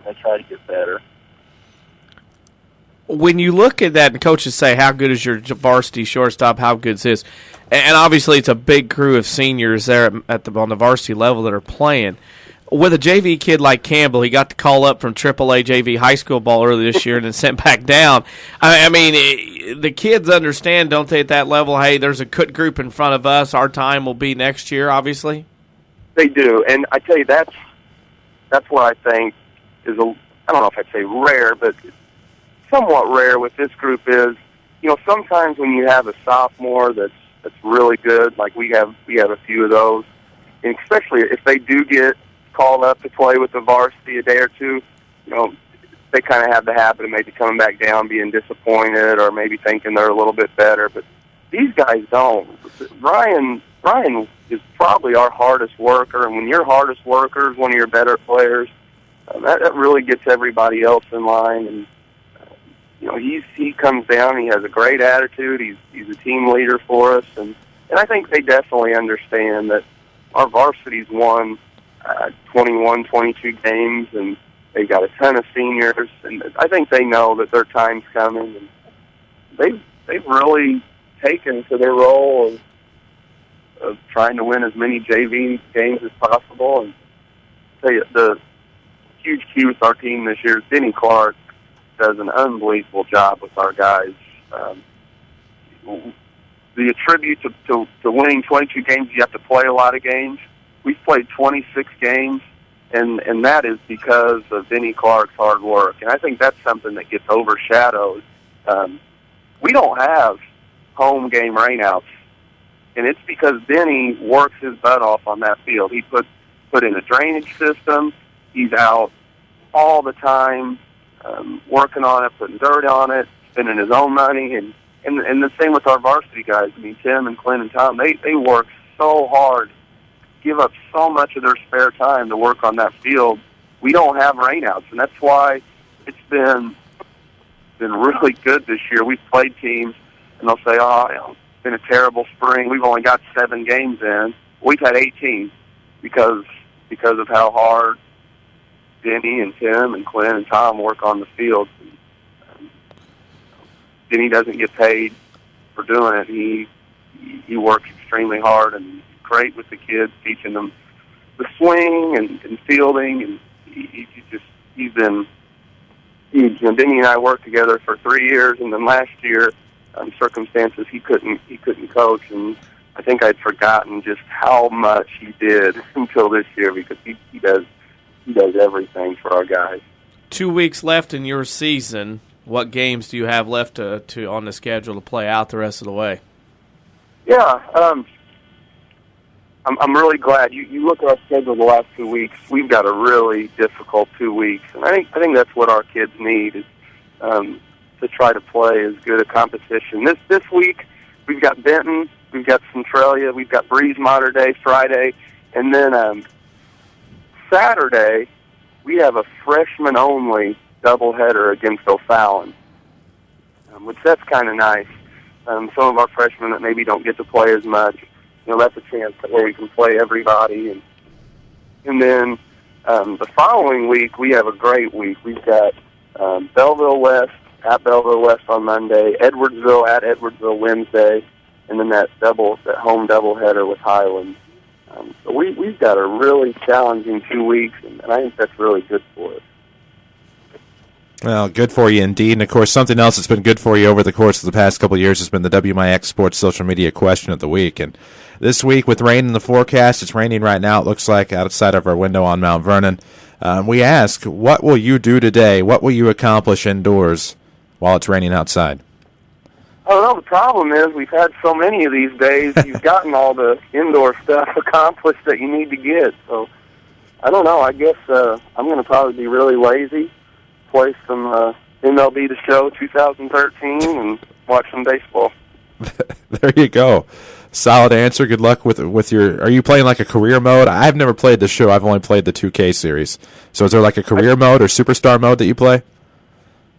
they try to get better. When you look at that and coaches say, how good is your varsity shortstop, how good is his? And obviously it's a big crew of seniors there on the varsity level that are playing. With a JV kid like Campbell, he got the call up from AAA JV high school ball earlier this year and then sent back down. I mean, the kids understand, don't they, at that level, hey, there's a good group in front of us. Our time will be next year, obviously? They do. And I tell you, that's what I think is I don't know if I'd say rare, but somewhat rare with this group is, sometimes when you have a sophomore that's really good, like we have a few of those, and especially if they do get called up to play with the varsity a day or two, they kind of have the habit of maybe coming back down, being disappointed, or maybe thinking they're a little bit better. But these guys don't. Ryan is probably our hardest worker, and when your hardest worker is one of your better players, that really gets everybody else in line. And he comes down. He has a great attitude. He's a team leader for us, and I think they definitely understand that our varsity's won 21, 22 games, and they've got a ton of seniors, and I think they know that their time's coming, and they've really taken to their role of trying to win as many JV games as possible. And tell you, the huge key with our team this year is Denny Clark does an unbelievable job with our guys. The attribute to winning 22 games, you have to play a lot of games. We've played 26 games, and that is because of Denny Clark's hard work. And I think that's something that gets overshadowed. We don't have home game rainouts, and it's because Denny works his butt off on that field. He put in a drainage system. He's out all the time, working on it, putting dirt on it, spending his own money, and the same with our varsity guys. I mean, Tim and Clint and Tom, they work so hard, give up so much of their spare time to work on that field. We don't have rainouts, and that's why it's been really good this year. We've played teams, and they'll say, it's been a terrible spring. We've only got 7 games in. We've had 18 because of how hard Denny and Tim and Clint and Tom work on the field. Denny doesn't get paid for doing it. He works extremely hard and great with the kids, teaching them the swing and fielding, and he's been huge. And Denny and I worked together for 3 years, and then last year, circumstances he couldn't coach, and I think I'd forgotten just how much he did until this year, because he does everything for our guys. 2 weeks left in your season. What games do you have left to on the schedule to play out the rest of the way? Yeah, I'm really glad. You look at our schedule the last 2 weeks. We've got a really difficult 2 weeks, and I think that's what our kids need, is to try to play as good a competition. This week we've got Benton, we've got Centralia, we've got Breeze Mater Day Friday, and then Saturday we have a freshman-only doubleheader against O'Fallon, which that's kind of nice. Some of our freshmen that maybe don't get to play as much, that's a chance where we can play everybody. And then the following week, we have a great week. We've got Belleville West at Belleville West on Monday, Edwardsville at Edwardsville Wednesday, and then that home doubleheader with Highland. So we've got a really challenging 2 weeks, and I think that's really good for us. Well, good for you indeed. And, of course, something else that's been good for you over the course of the past couple of years has been the WMIX Sports Social Media Question of the Week. And this week, with rain in the forecast, it's raining right now, it looks like, outside of our window on Mount Vernon. We ask, what will you do today? What will you accomplish indoors while it's raining outside? I don't know. The problem is we've had so many of these days, you've gotten all the indoor stuff accomplished that you need to get. So, I don't know. I guess I'm going to probably be really lazy, play some MLB The Show 2013, and watch some baseball. There you go. Solid answer. Good luck with your... Are you playing like a career mode? I've never played the show. I've only played the 2K series. So is there like a career mode or superstar mode that you play?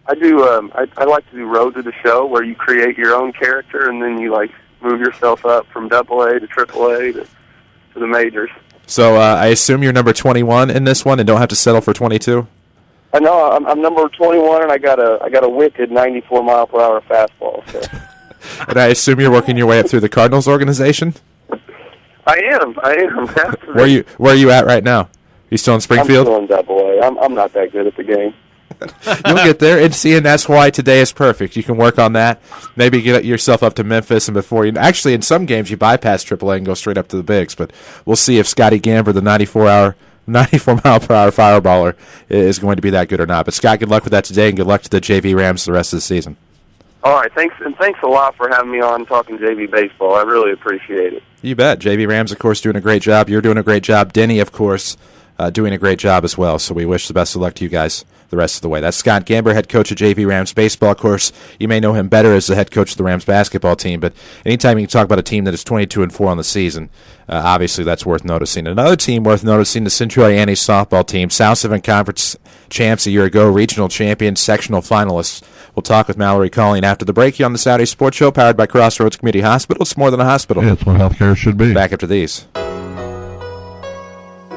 I do. I like to do Road to the Show, where you create your own character and then you move yourself up from AA to AAA to the majors. So I assume you're number 21 in this one and don't have to settle for 22? I know. I'm number 21, and I got a wicked 94-mile-per-hour fastball. So. And I assume you're working your way up through the Cardinals organization? I am. Where are you at right now? You still in Springfield? I'm still in AA. I'm not that good at the game. You'll get there, and that's why today is perfect. You can work on that. Maybe get yourself up to Memphis, and before you... Actually, in some games, you bypass AAA and go straight up to the bigs, but we'll see if Scotty Gamber, the 94-mile-per-hour fireballer, is going to be that good or not. But, Scott, good luck with that today, and good luck to the JV Rams the rest of the season. All right, thanks a lot for having me on talking JV baseball. I really appreciate it. You bet. JV Rams, of course, doing a great job. You're doing a great job. Denny, of course, doing a great job as well. So we wish the best of luck to you guys the rest of the way. That's Scott Gamber, head coach of JV Rams baseball. Of course, you may know him better as the head coach of the Rams basketball team, but anytime you can talk about a team that is 22-4 on the season, obviously that's worth noticing. Another team worth noticing, the Centralia Annie's softball team, South 7 Conference champs a year ago, regional champions, sectional finalists. We'll talk with Mallory Kauling after the break here on the Saturday Sports Show, powered by Crossroads Community Hospital. It's more than a hospital. Yeah, it's what healthcare should be. Back after these.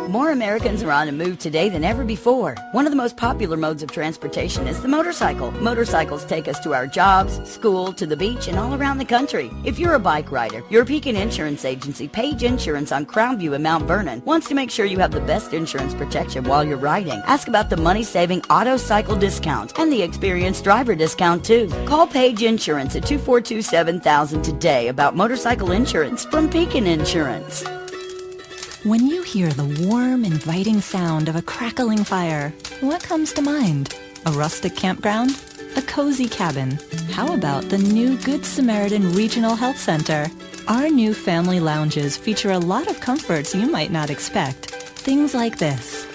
More Americans are on the move today than ever before. One of the most popular modes of transportation is the motorcycle. Motorcycles take us to our jobs, school, to the beach, and all around the country. If you're a bike rider, your Pekin Insurance Agency, Page Insurance on Crownview in Mount Vernon, wants to make sure you have the best insurance protection while you're riding. Ask about the money-saving auto cycle discount and the experienced driver discount, too. Call Page Insurance at 242-7000 today about motorcycle insurance from Pekin Insurance. When you hear the warm, inviting sound of a crackling fire, what comes to mind? A rustic campground? A cozy cabin? How about the new Good Samaritan Regional Health Center? Our new family lounges feature a lot of comforts you might not expect. Things like this.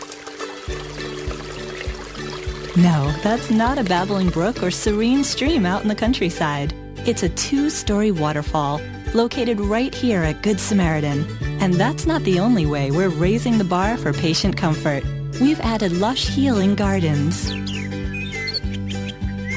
No, that's not a babbling brook or serene stream out in the countryside. It's a 2-story waterfall located right here at Good Samaritan. And that's not the only way we're raising the bar for patient comfort. We've added lush healing gardens,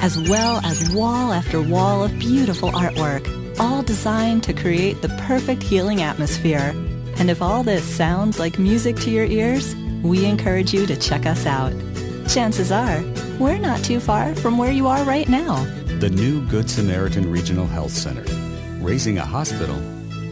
as well as wall after wall of beautiful artwork, all designed to create the perfect healing atmosphere. And if all this sounds like music to your ears, we encourage you to check us out. Chances are, we're not too far from where you are right now. The new Good Samaritan Regional Health Center. raising a hospital,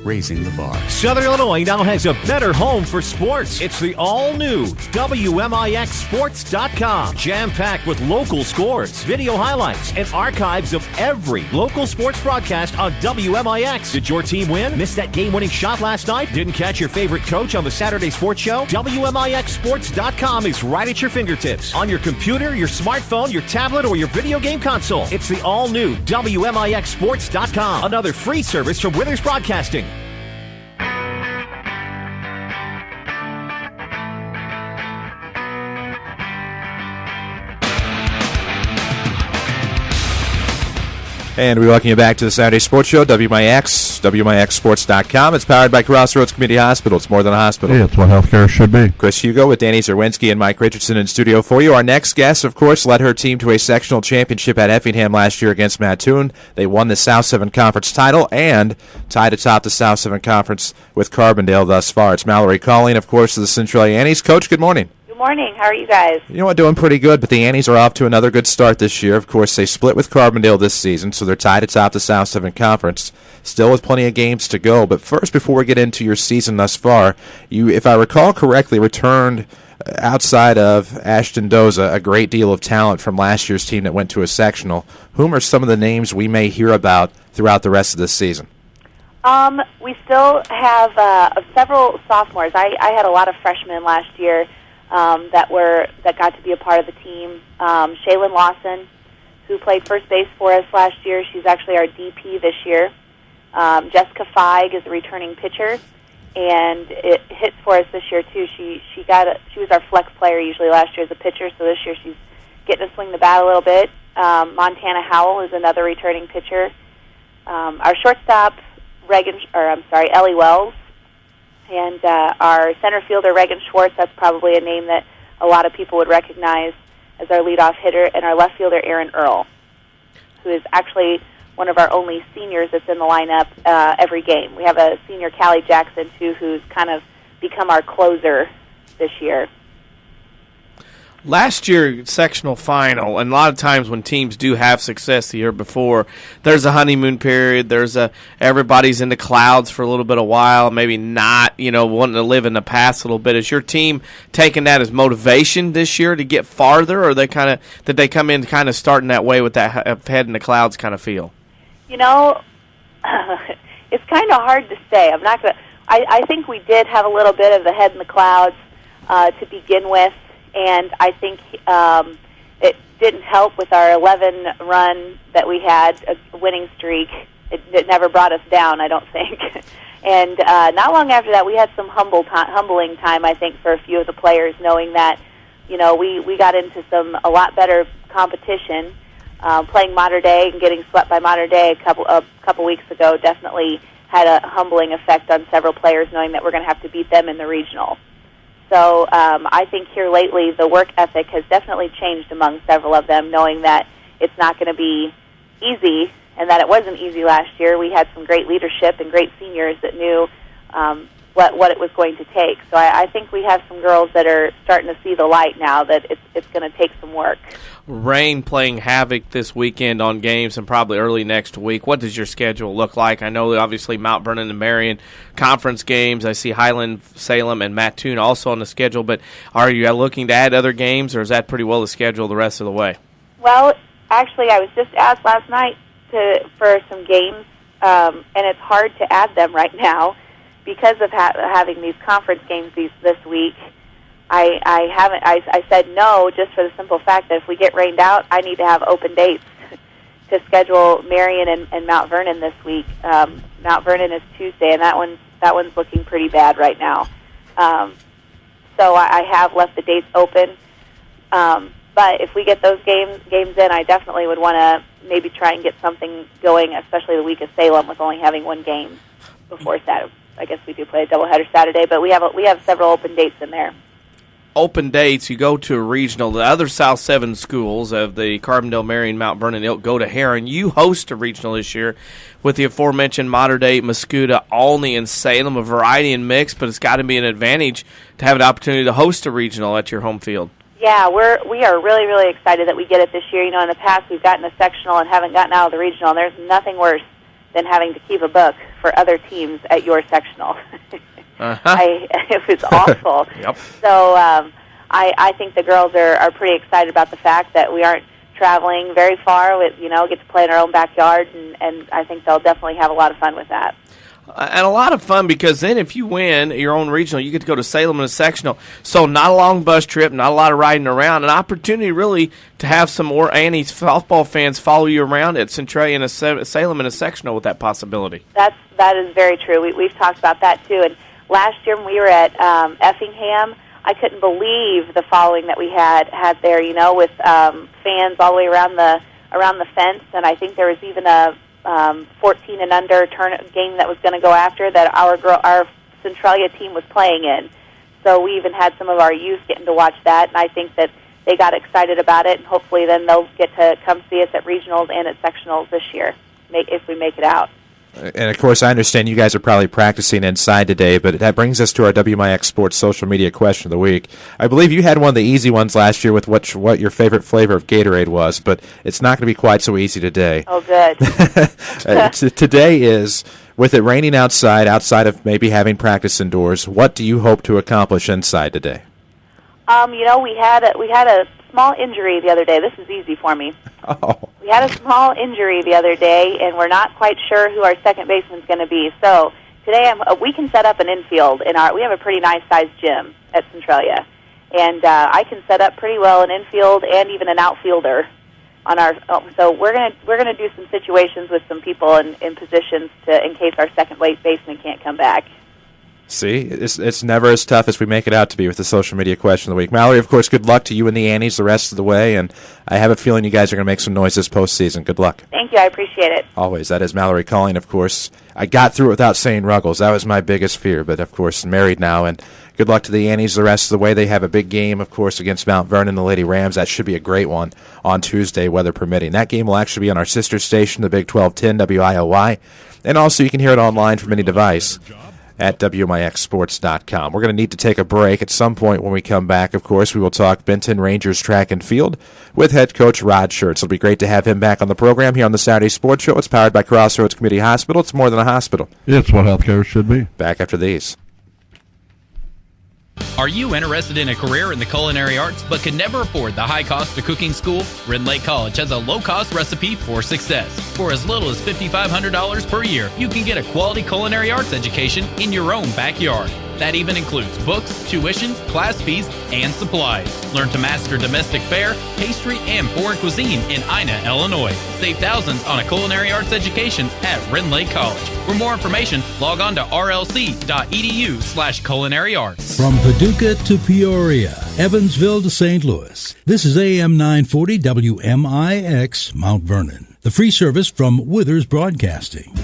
raising the bar. Southern Illinois now has a better home for sports. It's the all-new WMIXSports.com. Jam-packed with local scores, video highlights, and archives of every local sports broadcast on WMIX. Did your team win? Missed that game-winning shot last night? Didn't catch your favorite coach on the Saturday Sports Show? WMIXSports.com is right at your fingertips. On your computer, your smartphone, your tablet, or your video game console. It's the all-new WMIXSports.com. Another free service from Withers Broadcasting. And we welcome you back to the Saturday Sports Show, WMIX, WMIXSports.com. It's powered by Crossroads Community Hospital. It's more than a hospital. Yeah, it's what healthcare should be. Chris Hugo with Danny Zerwinski and Mike Richardson in studio for you. Our next guest, of course, led her team to a sectional championship at Effingham last year against Mattoon. They won the South 7 Conference title and tied atop the South 7 Conference with Carbondale thus far. It's Mallory Kauling, of course, of the Centralia Annies. Coach, good morning. Morning. How are you guys? You know what, doing pretty good, but the Annies are off to another good start this year. Of course, they split with Carbondale this season, so they're tied atop the South 7 Conference, still with plenty of games to go. But first, before we get into your season thus far, you, if I recall correctly, returned outside of Ashton Doza a great deal of talent from last year's team that went to a sectional. Whom are some of the names we may hear about throughout the rest of this season? We still have several sophomores. I had a lot of freshmen last year that got to be a part of the team. Shaylin Lawson, who played first base for us last year, she's actually our DP this year. Jessica Feig is a returning pitcher, and it hits for us this year too. She was our flex player usually last year as a pitcher, so this year she's getting to swing the bat a little bit. Montana Howell is another returning pitcher. Our shortstop, Ellie Wells. And our center fielder, Reagan Schwartz, that's probably a name that a lot of people would recognize as our leadoff hitter. And our left fielder, Aaron Earl, who is actually one of our only seniors that's in the lineup every game. We have a senior, Callie Jackson, too, who's kind of become our closer this year. Last year, sectional final, and a lot of times when teams do have success the year before, there's a honeymoon period. Everybody's in the clouds for a little bit of while, maybe not, wanting to live in the past a little bit. Is your team taking that as motivation this year to get farther, or did they come in kind of starting that way with that head in the clouds kind of feel? It's kind of hard to say. I think we did have a little bit of the head in the clouds to begin with. And I think it didn't help with our 11 run that we had, a winning streak. It never brought us down, I don't think. And not long after that, we had some humbling time, I think, for a few of the players, knowing that, we got into a lot better competition. Playing Mater Dei and getting swept by Mater Dei a couple weeks ago definitely had a humbling effect on several players, knowing that we're going to have to beat them in the regional. So I think here lately the work ethic has definitely changed among several of them, knowing that it's not going to be easy and that it wasn't easy last year. We had some great leadership and great seniors that knew what it was going to take. So I think we have some girls that are starting to see the light now, that it's going to take some work. Rain playing havoc this weekend on games and probably early next week. What does your schedule look like? I know obviously Mount Vernon and Marion conference games. I see Highland, Salem, and Mattoon also on the schedule, but are you looking to add other games, or is that pretty well the schedule the rest of the way? Well, actually, I was just asked last night for some games, and it's hard to add them right now because of having these conference games this week. I said no, just for the simple fact that if we get rained out, I need to have open dates to schedule Marion and Mount Vernon this week. Mount Vernon is Tuesday, and that one's looking pretty bad right now. So I have left the dates open. But if we get those games in, I definitely would want to maybe try and get something going, especially the week of Salem with only having one game before Saturday. I guess we do play a doubleheader Saturday, but we have several open dates in there. Open dates, you go to a regional. The other South 7 schools of the Carbondale, Marion, Mount Vernon, they'll go to Heron. You host a regional this year with the aforementioned Mater Dei, Mascoutah, Olney, and Salem, a variety and mix, but it's got to be an advantage to have an opportunity to host a regional at your home field. Yeah, we are really, really excited that we get it this year. In the past we've gotten a sectional and haven't gotten out of the regional, and there's nothing worse than having to keep a book for other teams at your sectional. It was awful. Yep. So I think the girls are pretty excited about the fact that we aren't traveling very far. With get to play in our own backyard, and I think they'll definitely have a lot of fun with that. And a lot of fun, because then if you win your own regional, you get to go to Salem in a sectional. So not a long bus trip, not a lot of riding around. An opportunity really to have some more Annie's softball fans follow you around at Centralia and Salem in a sectional with that possibility. That is very true. We've talked about that too. And last year when we were at Effingham, I couldn't believe the following that we had there. With fans all the way around the fence, and I think there was even a 14 and under game that was going to go after that our Centralia team was playing in. So we even had some of our youth getting to watch that, and I think that they got excited about it, and hopefully then they'll get to come see us at regionals and at sectionals this year if we make it out. And, of course, I understand you guys are probably practicing inside today, but that brings us to our WMIX Sports social media question of the week. I believe you had one of the easy ones last year with what your favorite flavor of Gatorade was, but it's not going to be quite so easy today. Oh, good. Today is, with it raining outside of maybe having practice indoors, what do you hope to accomplish inside today? We had a small injury the other day. This is easy for me. Oh. We had a small injury the other day, and we're not quite sure who our second baseman's going to be. So today we can set up an infield we have a pretty nice sized gym at Centralia, and I can set up pretty well an infield and even an outfielder on our. So we're gonna do some situations with some people in positions in case our second baseman can't come back. See, it's never as tough as we make it out to be with the social media question of the week. Mallory, of course, good luck to you and the Annies the rest of the way, and I have a feeling you guys are going to make some noise this postseason. Good luck. Thank you. I appreciate it. Always. That is Mallory Kauling, of course. I got through it without saying Ruggles. That was my biggest fear, but, of course, married now, and good luck to the Annies the rest of the way. They have a big game, of course, against Mount Vernon, the Lady Rams. That should be a great one on Tuesday, weather permitting. That game will actually be on our sister station, the Big 1210 WIOY, and also you can hear it online from any device at WMIXsports.com. We're going to need to take a break. At some point when we come back, of course, we will talk Benton Rangers track and field with head coach Rod Shurtz. It'll be great to have him back on the program here on the Saturday Sports Show. It's powered by Crossroads Community Hospital. It's more than a hospital. It's what healthcare should be. Back after these. Are you interested in a career in the culinary arts but can never afford the high cost of cooking school? Rend Lake College has a low-cost recipe for success. For as little as $5,500 per year, you can get a quality culinary arts education in your own backyard. That even includes books, tuitions, class fees, and supplies. Learn to master domestic fare, pastry, and foreign cuisine in Ina, Illinois. Save thousands on a culinary arts education at Rend Lake College. For more information, log on to rlc.edu/culinary arts. From Paducah to Peoria, Evansville to St. Louis, this is AM 940 WMIX Mount Vernon, the free service from Withers Broadcasting.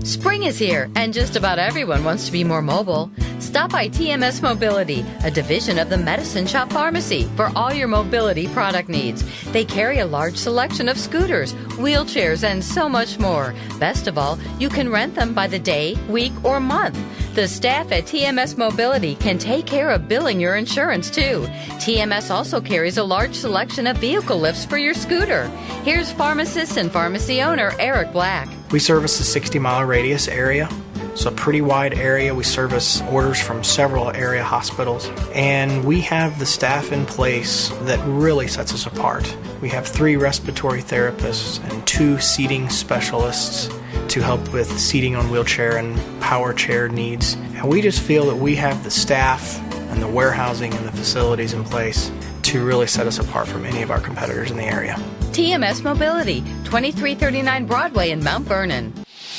Spring is here, and just about everyone wants to be more mobile. Stop by TMS Mobility, a division of the Medicine Shop Pharmacy, for all your mobility product needs. They carry a large selection of scooters, wheelchairs, and so much more. Best of all, you can rent them by the day, week, or month. The staff at TMS Mobility can take care of billing your insurance, too. TMS also carries a large selection of vehicle lifts for your scooter. Here's pharmacist and pharmacy owner Eric Black. We service a 60-mile radius area, so a pretty wide area. We service orders from several area hospitals, and we have the staff in place that really sets us apart. We have 3 respiratory therapists and 2 seating specialists to help with seating on wheelchair and power chair needs. And we just feel that we have the staff and the warehousing and the facilities in place to really set us apart from any of our competitors in the area. TMS Mobility, 2339 Broadway in Mount Vernon.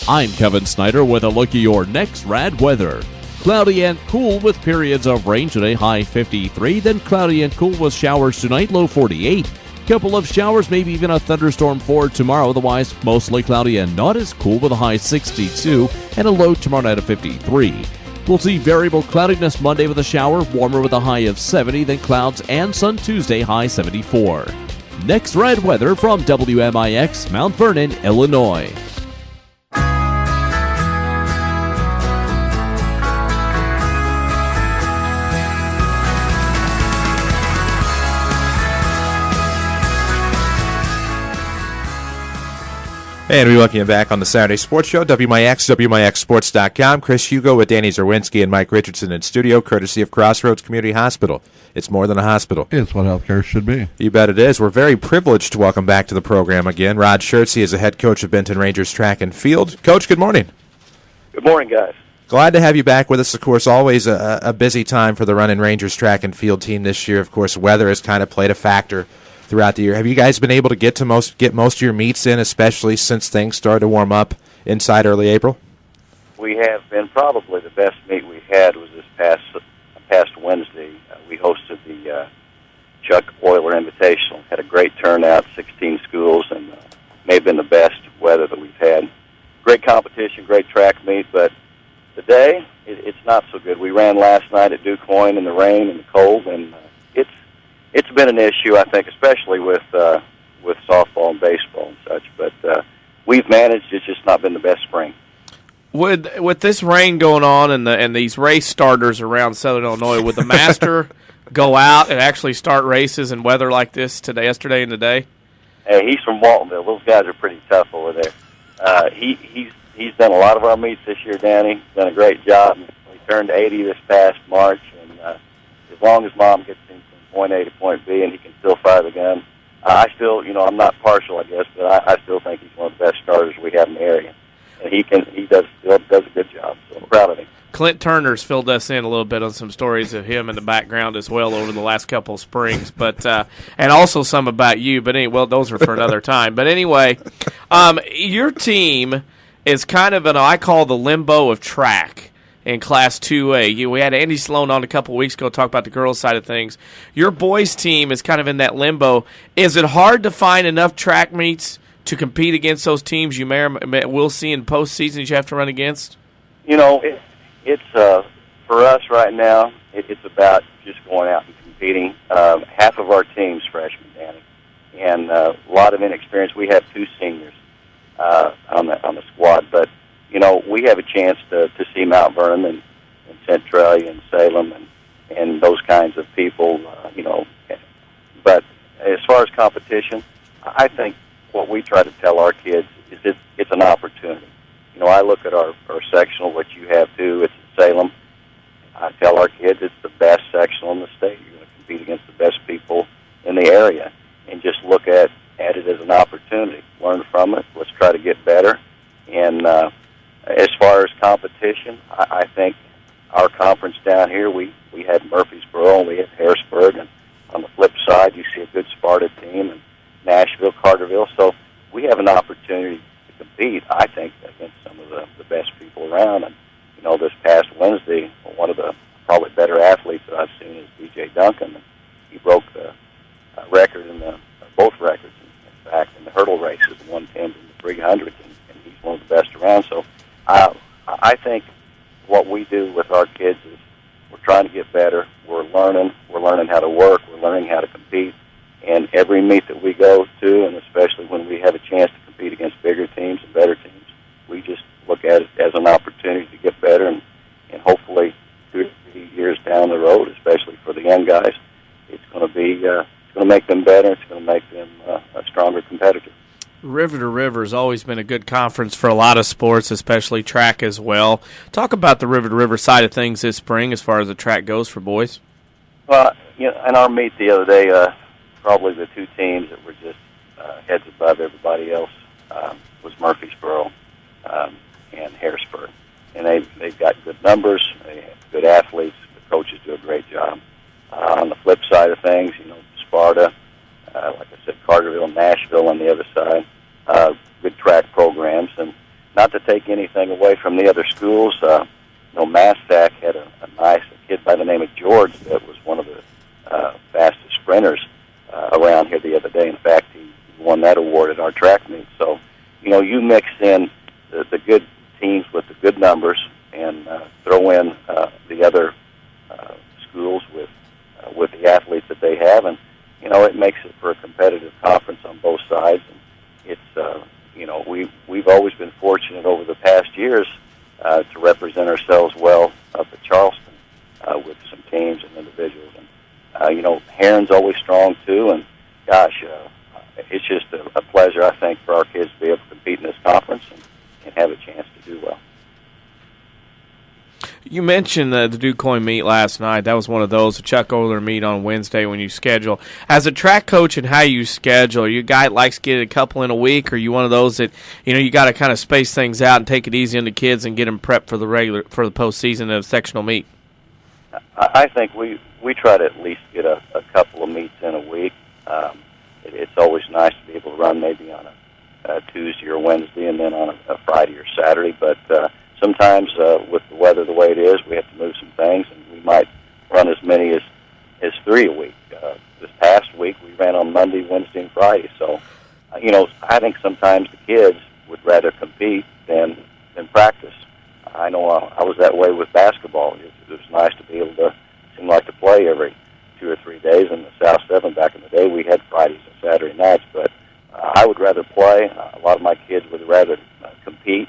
I'm Kevin Snyder with a look at your next rad weather. Cloudy and cool with periods of rain today, high 53. Then cloudy and cool with showers tonight, low 48. Couple of showers, maybe even a thunderstorm for tomorrow. Otherwise, mostly cloudy and not as cool with a high 62 and a low tomorrow night of 53. We'll see variable cloudiness Monday with a shower, warmer with a high of 70. Then clouds and sun Tuesday, high 74. Next rad weather from WMIX, Mount Vernon, Illinois. And we welcome you back on the Saturday Sports Show, WMIX, WMIXSports.com. Chris Hugo with Danny Zerwinski and Mike Richardson in studio, courtesy of Crossroads Community Hospital. It's more than a hospital. It's what healthcare should be. You bet it is. We're very privileged to welcome back to the program again Rod Shurtz. He is the head coach of Benton Rangers Track and Field. Coach, good morning. Good morning, guys. Glad to have you back with us. Of course, always a busy time for the Running Rangers Track and Field team this year. Of course, weather has kind of played a factor throughout the year. Have you guys been able to get most of your meets in, especially since things started to warm up inside early April? We have been. Probably the best meet we had was this past Wednesday. We hosted the Chuck Euler Invitational. Had a great turnout, 16 schools, and may have been the best weather that we've had. Great competition, great track meet, but today it's not so good. We ran last night at DuQuoin in the rain and the cold, and it's been an issue, I think, especially with softball and baseball and such. But we've managed. It's just not been the best spring. With this rain going on and these race starters around Southern Illinois, would the master go out and actually start races in weather like this yesterday and today? Hey, he's from Waltonville. Those guys are pretty tough over there. He's done a lot of our meets this year, Danny. He's done a great job. He turned 80 this past March, and as long as Mom gets him from point A to point B and he can still fire the gun, I still, I'm not partial, I guess, but I still think he's one of the best starters we have in the area. And he does a good job, so I'm proud of him. Clint Turner's filled us in a little bit on some stories of him in the background as well over the last couple of springs, but and also some about you. But anyway, those are for another time. But anyway, your team is kind of I call the limbo of track in Class 2A. We had Andy Sloan on a couple of weeks ago talk about the girls' side of things. Your boys' team is kind of in that limbo. Is it hard to find enough track meets to compete against those teams you will see in postseason that you have to run against? It's for us right now, it's about just going out and competing. Half of our team's freshmen, Danny, and a lot of inexperience. We have 2 seniors on the squad, but we have a chance to see Mount Vernon and Centralia and Salem and those kinds of people. But as far as competition, I think what we try to tell our kids is it's an opportunity. I look at our sectional, which you have too. It's in Salem. I tell our kids it's the best sectional in the state. You're going to compete against the best people in the area, and just look at it as an opportunity. Learn from it. Let's try to get better. And as far as competition, I think our conference down here, we had Murfreesboro and we had Harrisburg, and on the flip side, you see a good Sparta team and Nashville, Carterville. So we have an opportunity to compete, I think, against some of the best people around. And, this past Wednesday, one of the probably better athletes that I've seen is B.J. Duncan. He broke the record in both records, in fact, in the hurdle races, the 110s and the 300s, and he's one of the best around. So I think what we do with our kids is we're trying to get better. We're learning how to work. We're learning how to compete. And every meet that we go to, and especially when we have a chance to compete against bigger teams and better teams, we just look at it as an opportunity to get better, and hopefully 2 or 3 years down the road, especially for the young guys, it's going to make them better. It's going to make them a stronger competitor. River to River has always been a good conference for a lot of sports, especially track as well. Talk about the River to River side of things this spring as far as the track goes for boys. Well, in our meet the other day, probably the 2 teams that were just heads above everybody else was Murfreesboro and Harrisburg. And they've got good numbers, they have good athletes, the coaches do a great job. On the flip side of things, Sparta, like I said, Carterville, Nashville on the other side, good track programs. And not to take anything away from the other schools, Massac had a kid by the name of George that was one of the fastest sprinters around here the other day. In fact, he won that award at our track meet. So, you mix in the good teams with the good numbers and throw in the other schools with the athletes that they have, and it makes it for a competitive conference on both sides. And it's we've always been fortunate over the past years to represent ourselves well up at Charleston with some teams and individuals. And Heron's always strong too. And gosh, it's just a pleasure, I think, for our kids to be able to compete in this conference. You mentioned the DuQuoin meet last night. That was one of those, the Chuck Oler meet on Wednesday when you schedule. As a track coach and how you schedule, are you a guy that likes to get a couple in a week, or are you one of those that, you got to kind of space things out and take it easy on the kids and get them prepped for the postseason of sectional meet? I think we try to at least get a couple of meets in a week. It's always nice to be able to run maybe on a Tuesday or Wednesday and then on a Friday or Saturday, but sometimes with the weather the way it is, we have to move some things, and we might run as many as 3 a week. This past week, we ran on Monday, Wednesday, and Friday. So, I think sometimes the kids would rather compete than practice. I know I was that way with basketball. It was nice to be able to seem like to play every 2 or 3 days. In the South 7 back in the day, we had Fridays and Saturday nights, but I would rather play. A lot of my kids would rather compete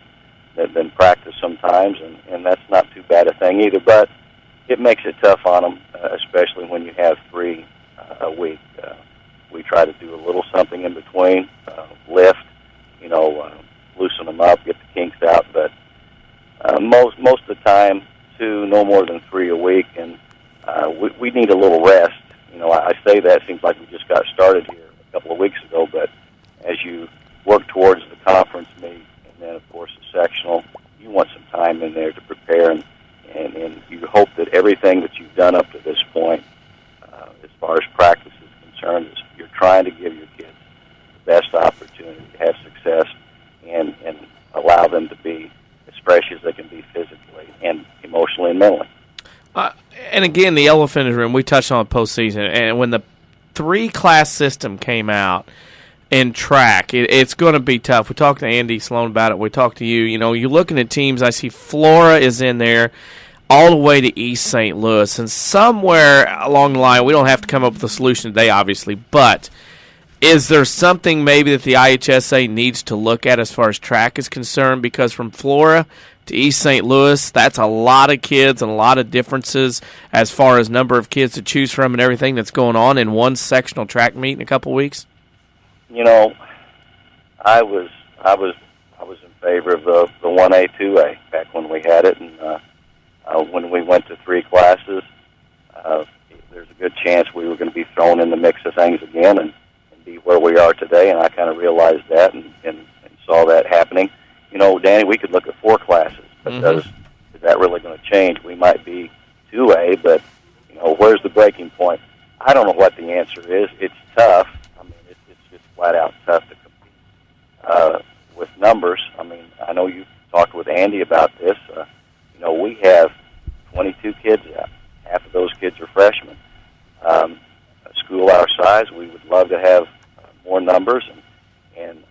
than practice sometimes, and that's not too bad a thing either, but it makes it tough on them, especially when you have 3 a week. We try to do a little something in between, lift, loosen them up, get the kinks out, but most of the time, 2, no more than 3 a week, and we need a little rest. I say that, it seems like we just got started here a couple of weeks ago, but as you work towards the conference meet, and then, of course, the sectional, you want some time in there to prepare, and you hope that everything that you've done up to this point, as far as practice is concerned, is you're trying to give your kids the best opportunity to have success and allow them to be as fresh as they can be physically and emotionally and mentally. And again, the elephant in the room, we touched on postseason, and when the 3-class system came out in track, it's going to be tough. We talked to Andy Sloan about it. We talked to you. You're looking at teams. I see Flora is in there all the way to East St. Louis, and somewhere along the line, we don't have to come up with a solution today, obviously, but is there something maybe that the IHSA needs to look at as far as track is concerned? Because from Flora to East St. Louis, that's a lot of kids and a lot of differences as far as number of kids to choose from and everything that's going on in one sectional track meet in a couple weeks. I was in favor of the 1A, 2A back when we had it, and when we went to 3 classes, there's a good chance we were going to be thrown in the mix of things again and be where we are today, and I kind of realized that and saw that happening. Danny, we could look at 4 classes, but is that really going to change? We might be 2A, but, where's the breaking point? I don't know what the answer is. It's tough. It's just flat out tough to compete with numbers. I know you talked with Andy about this. We have 22 kids out. Half of those kids are freshmen. A school our size, we would love to have more numbers, and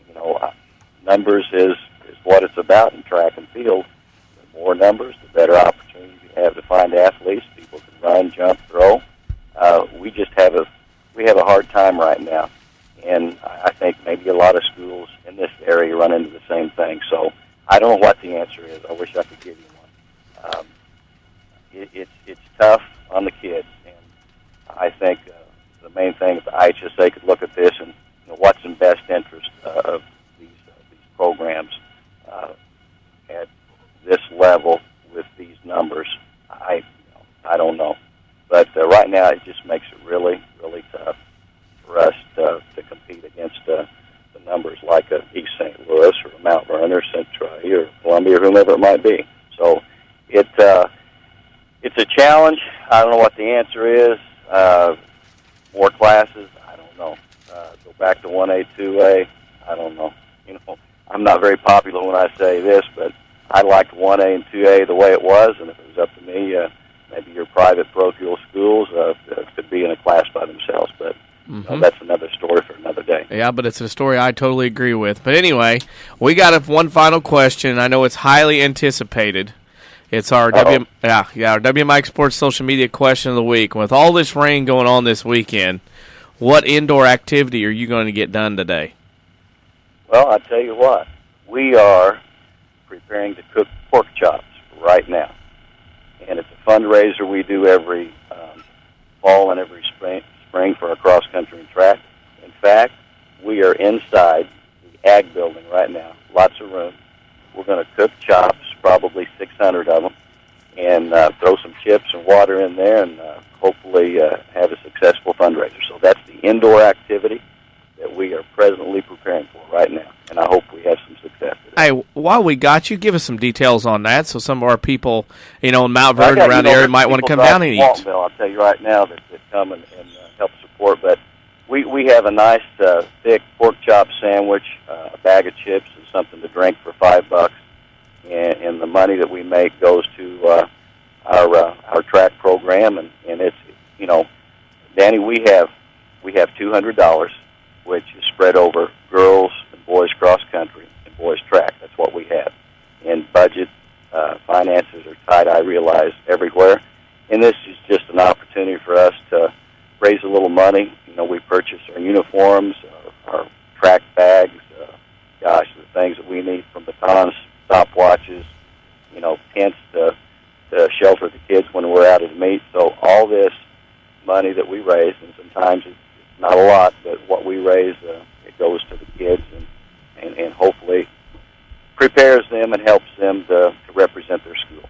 numbers is what it's about in track and field. The more numbers, the better opportunity you have to find athletes. People can run, jump, throw. We have a hard time right now, and I think maybe a lot of schools in this area run into the same thing. So I don't know what the answer is. I wish I could give you one. It's tough on the kids, and I think the main thing is the IHSA could look at this and what's in best interest of these programs at this level with these numbers. I don't know, but right now it just makes it really, really tough for us to compete against the numbers like East St. Louis or Mount Vernon or Centralia or Columbia or whomever it might be. So it's a challenge. I don't know what the answer is. More classes? I don't know. Go back to 1A, 2A? I don't know. I'm not very popular when I say this, but I liked 1A and 2A the way it was, and if it was up to me, maybe your private parochial schools could be in a class by themselves, but that's another story for another day. Yeah, but it's a story I totally agree with. But anyway, we got one final question. I know it's highly anticipated. It's our our WMIX Sports social media question of the week. With all this rain going on this weekend, what indoor activity are you going to get done today? Well, I tell you what, we are preparing to cook pork chops right now, and it's a fundraiser we do every fall and every spring for our cross country and track. In fact, we are inside the ag building right now, lots of room. We're going to cook chops, probably 600 of them, and throw some chips and water in there, and hopefully have a successful fundraiser. So that's the indoor activity that we are presently preparing for right now, and I hope we have some success. Hey, while we got you, give us some details on that, so some of our people, in Mount Vernon around the area might want to come down and eat. I'll tell you right now that come and help support, but we have a nice thick pork chop sandwich, a bag of chips, and something to drink for $5, and the money that we make goes to our track program, and it's Danny, we have $200, which is spread over girls and boys cross country and boys track. That's what we have. And budget finances are tight, I realize, everywhere. And this is just an opportunity for us to raise a little money. We purchase our uniforms, our track bags, the things that we need, from batons, stopwatches, tents to shelter the kids when we're out at the meet. So all this money that we raise, and sometimes it's not a lot, but what we raise, it goes to the kids and hopefully prepares them and helps them to represent their school.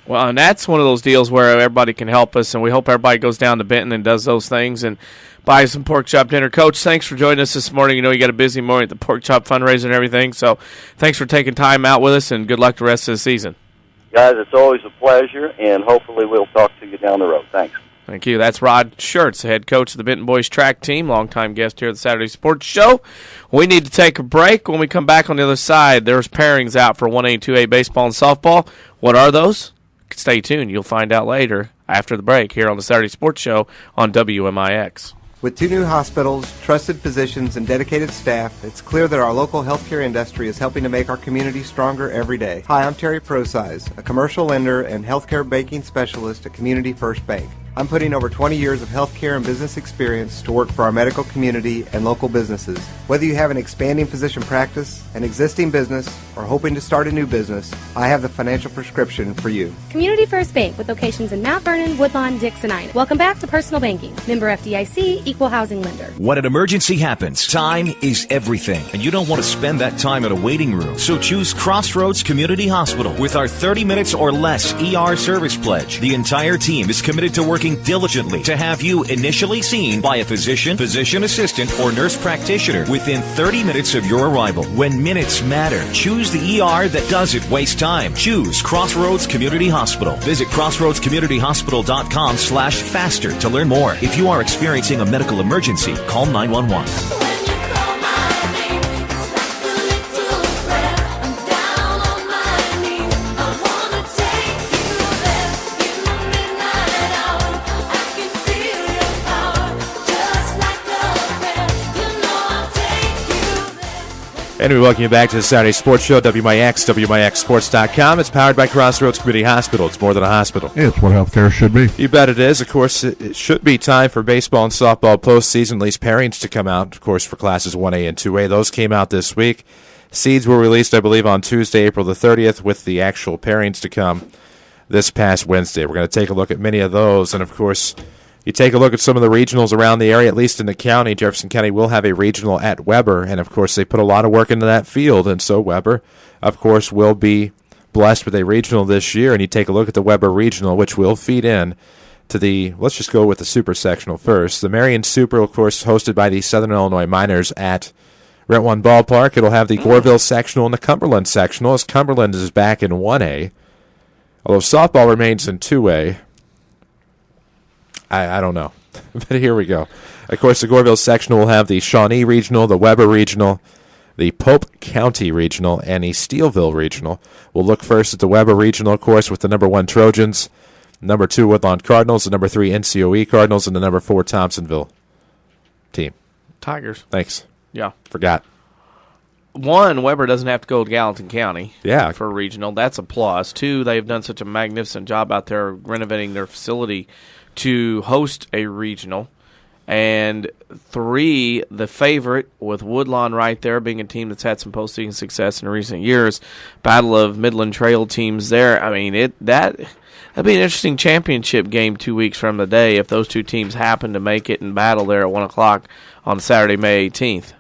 Well, and that's one of those deals where everybody can help us, and we hope everybody goes down to Benton and does those things and buys some pork chop dinner. Coach, thanks for joining us this morning. You got a busy morning at the pork chop fundraiser and everything, so thanks for taking time out with us, and good luck the rest of the season. Guys, it's always a pleasure, and hopefully we'll talk to you down the road. Thanks. Thank you. That's Rod Shurtz, the head coach of the Benton Boys track team, longtime guest here at the Saturday Sports Show. We need to take a break. When we come back on the other side, there's pairings out for 1A and 2A baseball and softball. What are those? Stay tuned. You'll find out later after the break here on the Saturday Sports Show on WMIX. With 2 new hospitals, trusted physicians, and dedicated staff, it's clear that our local healthcare industry is helping to make our community stronger every day. Hi, I'm Terry Prosize, a commercial lender and healthcare banking specialist at Community First Bank. I'm putting over 20 years of healthcare and business experience to work for our medical community and local businesses. Whether you have an expanding physician practice, an existing business, or hoping to start a new business, I have the financial prescription for you. Community First Bank, with locations in Mount Vernon, Woodlawn, Dix, and Ina. Welcome back to Personal Banking. Member FDIC, Equal Housing Lender. When an emergency happens, time is everything, and you don't want to spend that time in a waiting room. So choose Crossroads Community Hospital. With our 30 minutes or less ER service pledge, the entire team is committed to working diligently to have you initially seen by a physician, physician assistant, or nurse practitioner within 30 minutes of your arrival. When minutes matter, choose the ER that doesn't waste time. Choose Crossroads Community Hospital. Visit crossroadscommunityhospital.com/faster to learn more. If you are experiencing a medical emergency, call 911. And we welcome you back to the Saturday Sports Show, WMIX, WMIXSports.com. It's powered by Crossroads Community Hospital. It's more than a hospital. Yeah, it's what healthcare should be. You bet it is. Of course, it should be time for baseball and softball postseason, at least pairings to come out, of course, for classes 1A and 2A. Those came out this week. Seeds were released, I believe, on Tuesday, April the 30th, with the actual pairings to come this past Wednesday. We're going to take a look at many of those, and, of course, you take a look at some of the regionals around the area, at least in the county. Jefferson County will have a regional at Weber, and, of course, they put a lot of work into that field, and so Weber, of course, will be blessed with a regional this year. And you take a look at the Weber Regional, which will feed in to the, let's just go with the Super Sectional first. The Marion Super, of course, hosted by the Southern Illinois Miners at Rent One Ballpark. It'll have the Goreville Sectional and the Cumberland Sectional, as Cumberland is back in 1A, although softball remains in 2A. I don't know, but here we go. Of course, the Goreville Sectional will have the Shawnee Regional, the Weber Regional, the Pope County Regional, and the Steelville Regional. We'll look first at the Weber Regional, of course, with the number 1 Trojans, number 2 Woodlawn Cardinals, the number 3 NCOE Cardinals, and the number 4 Thompsonville team. Tigers. Thanks. Yeah. Forgot. 1, Weber doesn't have to go to Gallatin County for a regional. That's a plus. 2, they've done such a magnificent job out there renovating their facility to host a regional. And 3, the favorite, with Woodlawn right there being a team that's had some postseason success in recent years. Battle of Midland Trail teams there. I mean, that'd be an interesting championship game 2 weeks from today if those 2 teams happen to make it and battle there at 1 o'clock on Saturday, May 18th.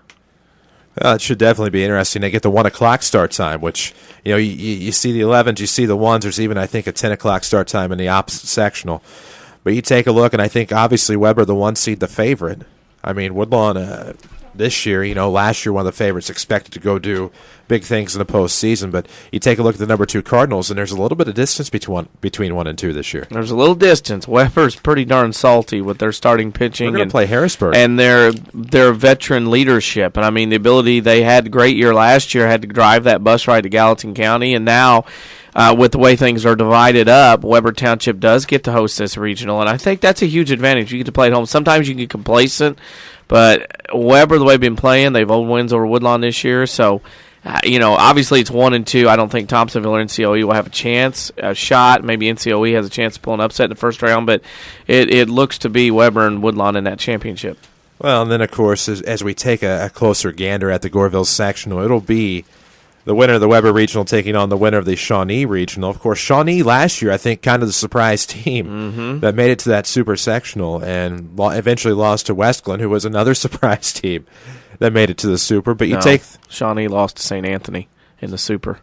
It should definitely be interesting. They get the 1 o'clock start time, which, you see the 11s, you see the 1s. There's even, I think, a 10 o'clock start time in the opposite sectional. But you take a look, and I think, obviously, Weber, the 1 seed, the favorite. I mean, Woodlawn this year, last year one of the favorites, expected to go do big things in the postseason. But you take a look at the number 2 Cardinals, and there's a little bit of distance between 1 and 2 this year. There's a little distance. Weber's pretty darn salty with their starting pitching. They're going to play Harrisburg. And their veteran leadership. And, I mean, the ability, they had a great year last year, had to drive that bus ride to Gallatin County, and now with the way things are divided up, Weber Township does get to host this regional, and I think that's a huge advantage. You get to play at home. Sometimes you get complacent, but Weber, the way they've been playing, they've owned wins over Woodlawn this year, so obviously it's 1 and 2. I don't think Thompsonville or NCOE will have a shot. Maybe NCOE has a chance to pull an upset in the first round, but it looks to be Weber and Woodlawn in that championship. Well, and then, of course, as we take a closer gander at the Goreville sectional, it'll be the winner of the Weber Regional taking on the winner of the Shawnee Regional. Of course, Shawnee last year, I think, kind of the surprise team that made it to that super sectional and eventually lost to West Glen, who was another surprise team that made it to the super. But Shawnee lost to St. Anthony in the super.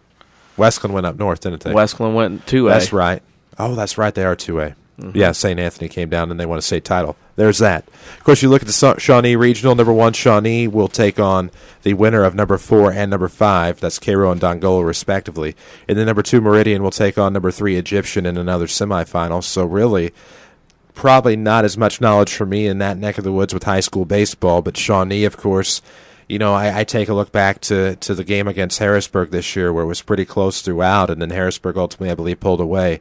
West Glen went up north, didn't they? West Glen went 2A. That's right. Oh, that's right. They are 2A. Yeah, St. Anthony came down and they won a state title. There's that. Of course, you look at the Shawnee Regional. Number 1, Shawnee will take on the winner of number 4 and number 5. That's Cairo and Dongola, respectively. And then number 2, Meridian, will take on number 3, Egyptian, in another semifinal. So really, probably not as much knowledge for me in that neck of the woods with high school baseball. But Shawnee, of course, I take a look back to the game against Harrisburg this year where it was pretty close throughout, and then Harrisburg ultimately, I believe, pulled away.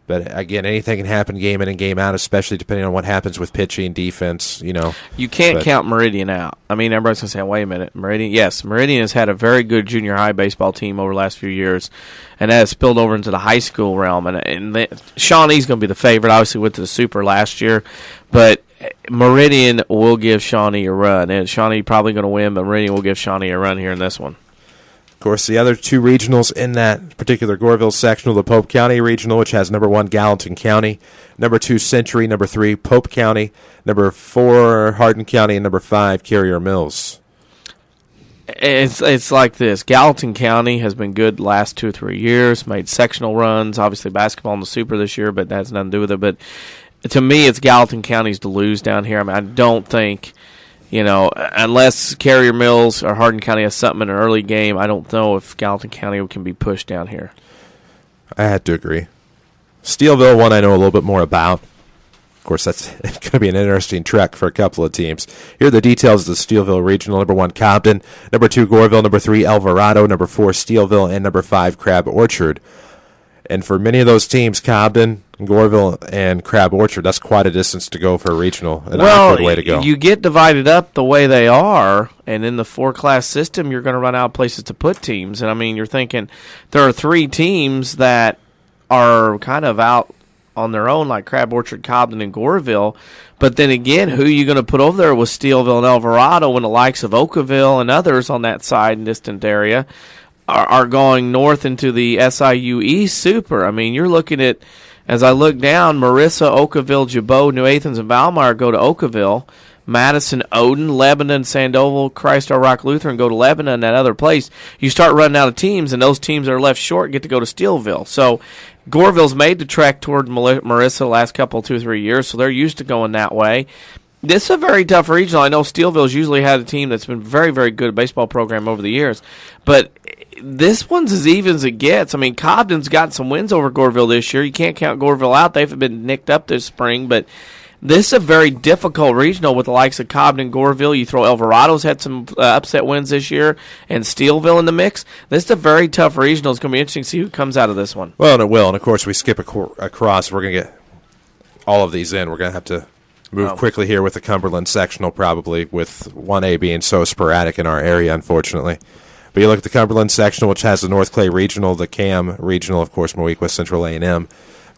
But, again, anything can happen game in and game out, especially depending on what happens with pitching, defense, You can't count Meridian out. I mean, everybody's going to say, wait a minute. Meridian has had a very good junior high baseball team over the last few years, and that has spilled over into the high school realm. And Shawnee's going to be the favorite. Obviously went to the Super last year. But Meridian will give Shawnee a run. And Shawnee probably going to win, but Meridian will give Shawnee a run here in this one. Of course, the other 2 regionals in that particular Goreville sectional, the Pope County Regional, which has number 1, Gallatin County, number 2, Century, number 3, Pope County, number 4, Hardin County, and number 5, Carrier Mills. It's like this. Gallatin County has been good the last 2 or 3 years, made sectional runs, obviously basketball in the Super this year, but that has nothing to do with it. But to me, it's Gallatin County's to lose down here. I mean, I don't think, unless Carrier Mills or Hardin County has something in an early game, I don't know if Gallatin County can be pushed down here. I had to agree. Steelville, one I know a little bit more about. Of course, that's going to be an interesting trek for a couple of teams. Here are the details of the Steelville Regional. Number 1, Compton. Number 2, Goreville. Number 3, Alvarado. Number 4, Steelville. And number 5, Crab Orchard. And for many of those teams, Cobden, Goreville, and Crab Orchard, that's quite a distance to go for a regional. An awkward way to go. You get divided up the way they are, and in the 4-class system, you're going to run out of places to put teams. And, I mean, you're thinking there are 3 teams that are kind of out on their own, like Crab Orchard, Cobden, and Goreville. But then again, who are you going to put over there with Steelville and Alvarado when the likes of Oakville and others on that side and distant area are going north into the SIU East Super? I mean, you're looking at, as I look down, Marissa, Oakville, Jabot, New Athens, and Valmeyer go to Oakville. Madison, Odin, Lebanon, Sandoval, Christ Our Rock Lutheran go to Lebanon, that other place. You start running out of teams, and those teams that are left short get to go to Steelville. So Goreville's made the trek toward Marissa the last couple, 2 or 3 years, so they're used to going that way. This is a very tough regional. I know Steelville's usually had a team that's been very, very good baseball program over the years, but this one's as even as it gets. I mean, Cobden's got some wins over Goreville this year. You can't count Goreville out. They've been nicked up this spring, but this is a very difficult regional with the likes of Cobden and Goreville. You throw Alvarado's had some upset wins this year, and Steelville in the mix. This is a very tough regional. It's going to be interesting to see who comes out of this one. Well, and it will. And, of course, we skip across. We're going to get all of these in. We're going to have to move quickly here with the Cumberland sectional, probably, with 1A being so sporadic in our area, unfortunately. But you look at the Cumberland sectional, which has the North Clay Regional, the CAM Regional, of course, Moequa Central A&M.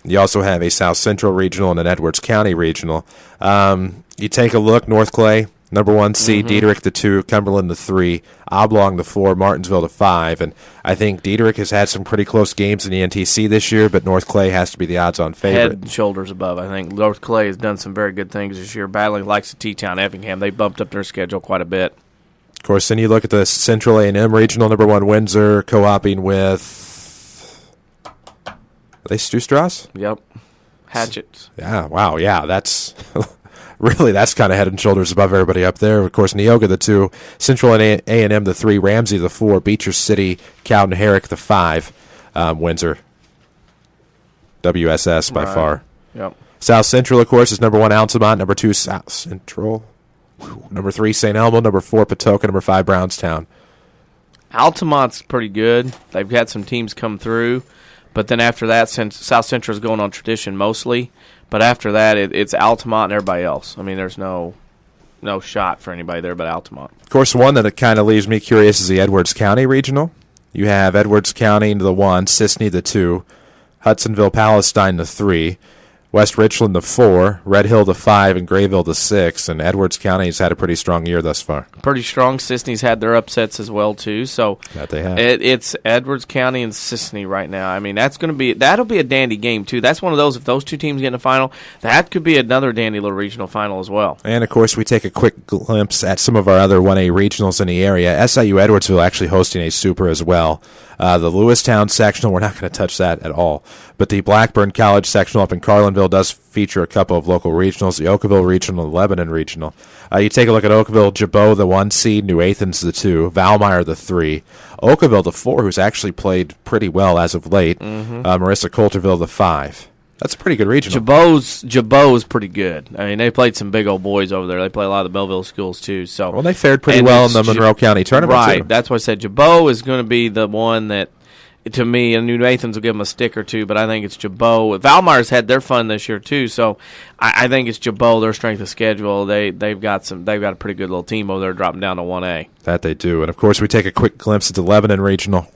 You also have a South Central Regional and an Edwards County Regional. You take a look, North Clay, number 1 seed, Diederich the 2, Cumberland the 3, Oblong the 4, Martinsville the 5. And I think Diederich has had some pretty close games in the NTC this year, but North Clay has to be the odds-on favorite. Head and shoulders above. I think North Clay has done some very good things this year, battling likes of T-Town, Effingham. They bumped up their schedule quite a bit. Of course, then you look at the Central A&M Regional, number 1 Windsor, co-oping with, are they Stu Strauss? Yep. Hatchets. Yeah, wow, yeah, that's really, that's kind of head and shoulders above everybody up there. Of course, Neoga, the 2, Central and A&M, the 3, Ramsey, the 4, Beecher City, Cowden Herrick, the 5, Windsor, WSS by far. Yep. South Central, of course, is number 1 Altamont, number 2 South Central, number 3 St. Elmo, number 4 Patoka, number 5 Brownstown. Altamont's pretty good. They've had some teams come through, but then after that, since South Central is going on tradition mostly, but after that, it's Altamont and everybody else. I mean, there's no shot for anybody there but Altamont. Of course, one that kind of leaves me curious is the Edwards County Regional. You have Edwards County the 1, Sisney the 2, Hudsonville Palestine the 3, West Richland the 4, Red Hill the 5, and Grayville the 6. And Edwards County has had a pretty strong year thus far. Pretty strong. Sisney's had their upsets as well too. So that they have. It's Edwards County and Sisney right now. I mean, that'll be a dandy game too. That's one of those, if those two teams get in the final, that could be another dandy little regional final as well. And of course, we take a quick glimpse at some of our other 1A regionals in the area. SIU Edwardsville actually hosting a super as well. The Lewistown sectional, we're not going to touch that at all. But the Blackburn College sectional up in Carlinville does feature a couple of local regionals, the Oakville Regional, the Lebanon Regional. You take a look at Oakville, Jabot, the 1 seed, New Athens, the 2, Valmeyer, the 3, Oakville, the 4, who's actually played pretty well as of late, Marissa Coulterville, the 5. That's a pretty good regional. Jabot's pretty good. I mean, they played some big old boys over there. They play a lot of the Belleville schools too. So well, they fared pretty well in the Monroe County tournament. Right. Too. That's why I said Jabot is going to be the one that, to me, and New Athens will give them a stick or two, but I think it's Jabot. Valmeyer's had their fun this year too, so I think it's Jabot. Their strength of schedule, they've got a pretty good little team over there dropping down to 1A. That they do, and of course we take a quick glimpse at the Lebanon Regional.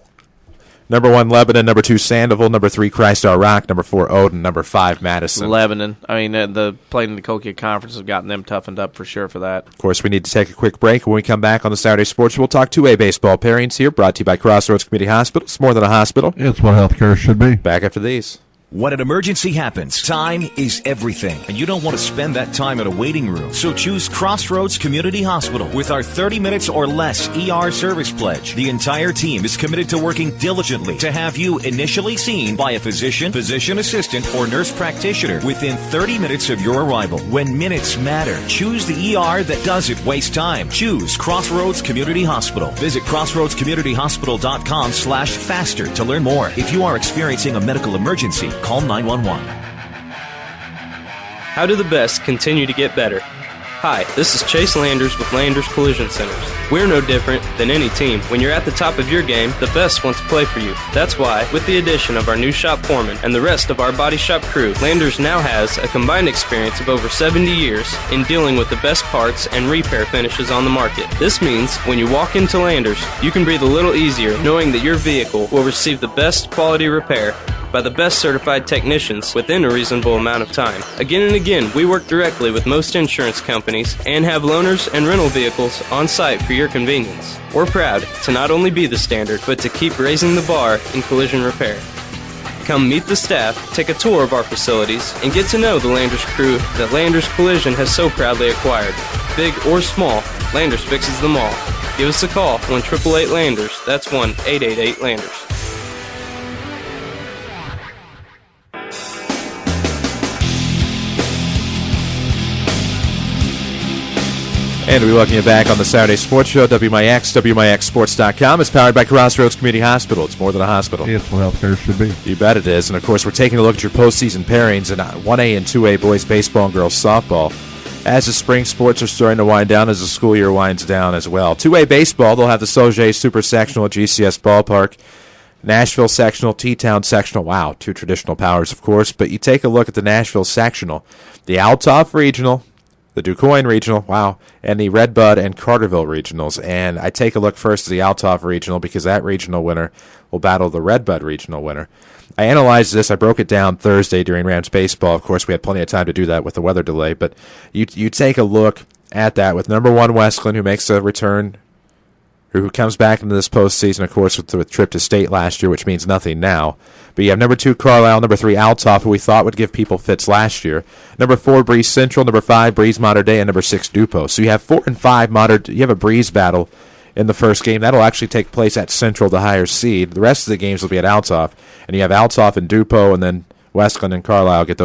Number 1, Lebanon. Number 2, Sandoval. Number 3, Christ-Our Rock. Number 4, Odin. Number 5, Madison. Lebanon. I mean, the playing in the Colquitt Conference has gotten them toughened up for sure for that. Of course, we need to take a quick break. When we come back on the Saturday Sports, we'll talk 2A baseball pairings here, brought to you by Crossroads Community Hospital. It's more than a hospital. It's what healthcare should be. Back after these. When an emergency happens, time is everything, and you don't want to spend that time in a waiting room. So choose Crossroads Community Hospital with our 30 minutes or less ER service pledge. The entire team is committed to working diligently to have you initially seen by a physician, physician assistant, or nurse practitioner within 30 minutes of your arrival. When minutes matter, choose the ER that doesn't waste time. Choose Crossroads Community Hospital. Visit crossroadscommunityhospital.com/faster to learn more. If you are experiencing a medical emergency, call 911. How do the best continue to get better? Hi, this is Chase Landers with Landers Collision Centers. We're no different than any team. When you're at the top of your game, the best want to play for you. That's why, with the addition of our new shop foreman and the rest of our body shop crew, Landers now has a combined experience of over 70 years in dealing with the best parts and repair finishes on the market. This means when you walk into Landers, you can breathe a little easier knowing that your vehicle will receive the best quality repair by the best certified technicians within a reasonable amount of time. Again and again, we work directly with most insurance companies and have loaners and rental vehicles on site for your convenience. We're proud to not only be the standard, but to keep raising the bar in collision repair. Come meet the staff, take a tour of our facilities, and get to know the Landers crew that Landers Collision has so proudly acquired. Big or small, Landers fixes them all. Give us a call, 1-888-LANDERS. That's 1-888-LANDERS. And we welcome you back on the Saturday Sports Show. WMIX, WMIXSports.com is powered by Crossroads Community Hospital. It's more than a hospital. It's what healthcare should be. You bet it is. And, of course, we're taking a look at your postseason pairings in 1A and 2A boys baseball and girls softball. As the spring sports are starting to wind down, as the school year winds down as well. 2A baseball, they'll have the Sauget Super Sectional at GCS Ballpark. Nashville Sectional, T-Town Sectional. Wow, two traditional powers, of course. But you take a look at the Nashville Sectional, the Altoff Regional, the DuQuoin Regional, wow, and the Redbud and Carterville Regionals. And I take a look first at the Altoff Regional because that regional winner will battle the Redbud Regional winner. I analyzed this. I broke it down Thursday during Rams baseball. Of course, we had plenty of time to do that with the weather delay. But you take a look at that with number 1 Westland, who makes a return, who comes back into this postseason, of course, with the trip to state last year, which means nothing now. But you have number 2 Carlisle, number 3 Altoff, who we thought would give people fits last year. Number 4 Breeze Central, number 5 Breeze Mater Dei, and number 6 Dupo. So you have 4 and 5 you have a Breeze battle in the first game. That'll actually take place at Central, the higher seed. The rest of the games will be at Altoff, and you have Altoff and Dupo, and then Westland and Carlisle get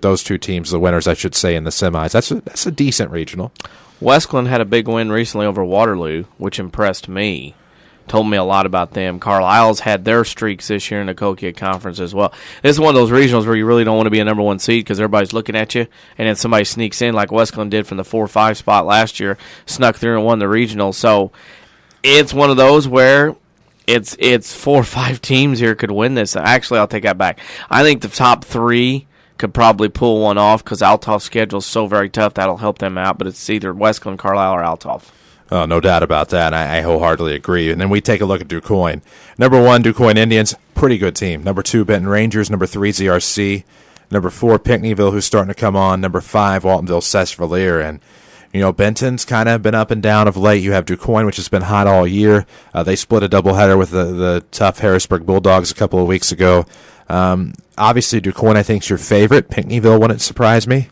those two teams, the winners, I should say, in the semis. That's a decent regional. Westland had a big win recently over Waterloo, which impressed me. Told me a lot about them. Carlisle's had their streaks this year in the Colquitt Conference as well. This is one of those regionals where you really don't want to be a number one seed because everybody's looking at you, and then somebody sneaks in like Westland did from the 4-5 spot last year, snuck through and won the regional. So it's one of those where it's 4 or 5 teams here could win this. Actually, I'll take that back. I think the top 3 could probably pull one off because Altoff's schedule is so very tough. That'll help them out, but it's either Westland, Carlisle, or Altoff. Oh, no doubt about that. I wholeheartedly agree. And then we take a look at DuQuoin. Number 1, DuQuoin Indians, pretty good team. Number 2, Benton Rangers. Number 3, ZRC. Number 4, Pinckneyville, who's starting to come on. Number 5, Waltonville Cessvalier. And, Benton's kind of been up and down of late. You have DuQuoin, which has been hot all year. They split a doubleheader with the tough Harrisburg Bulldogs a couple of weeks ago. Obviously, DuQuoin, I think, is your favorite. Pinckneyville wouldn't surprise me.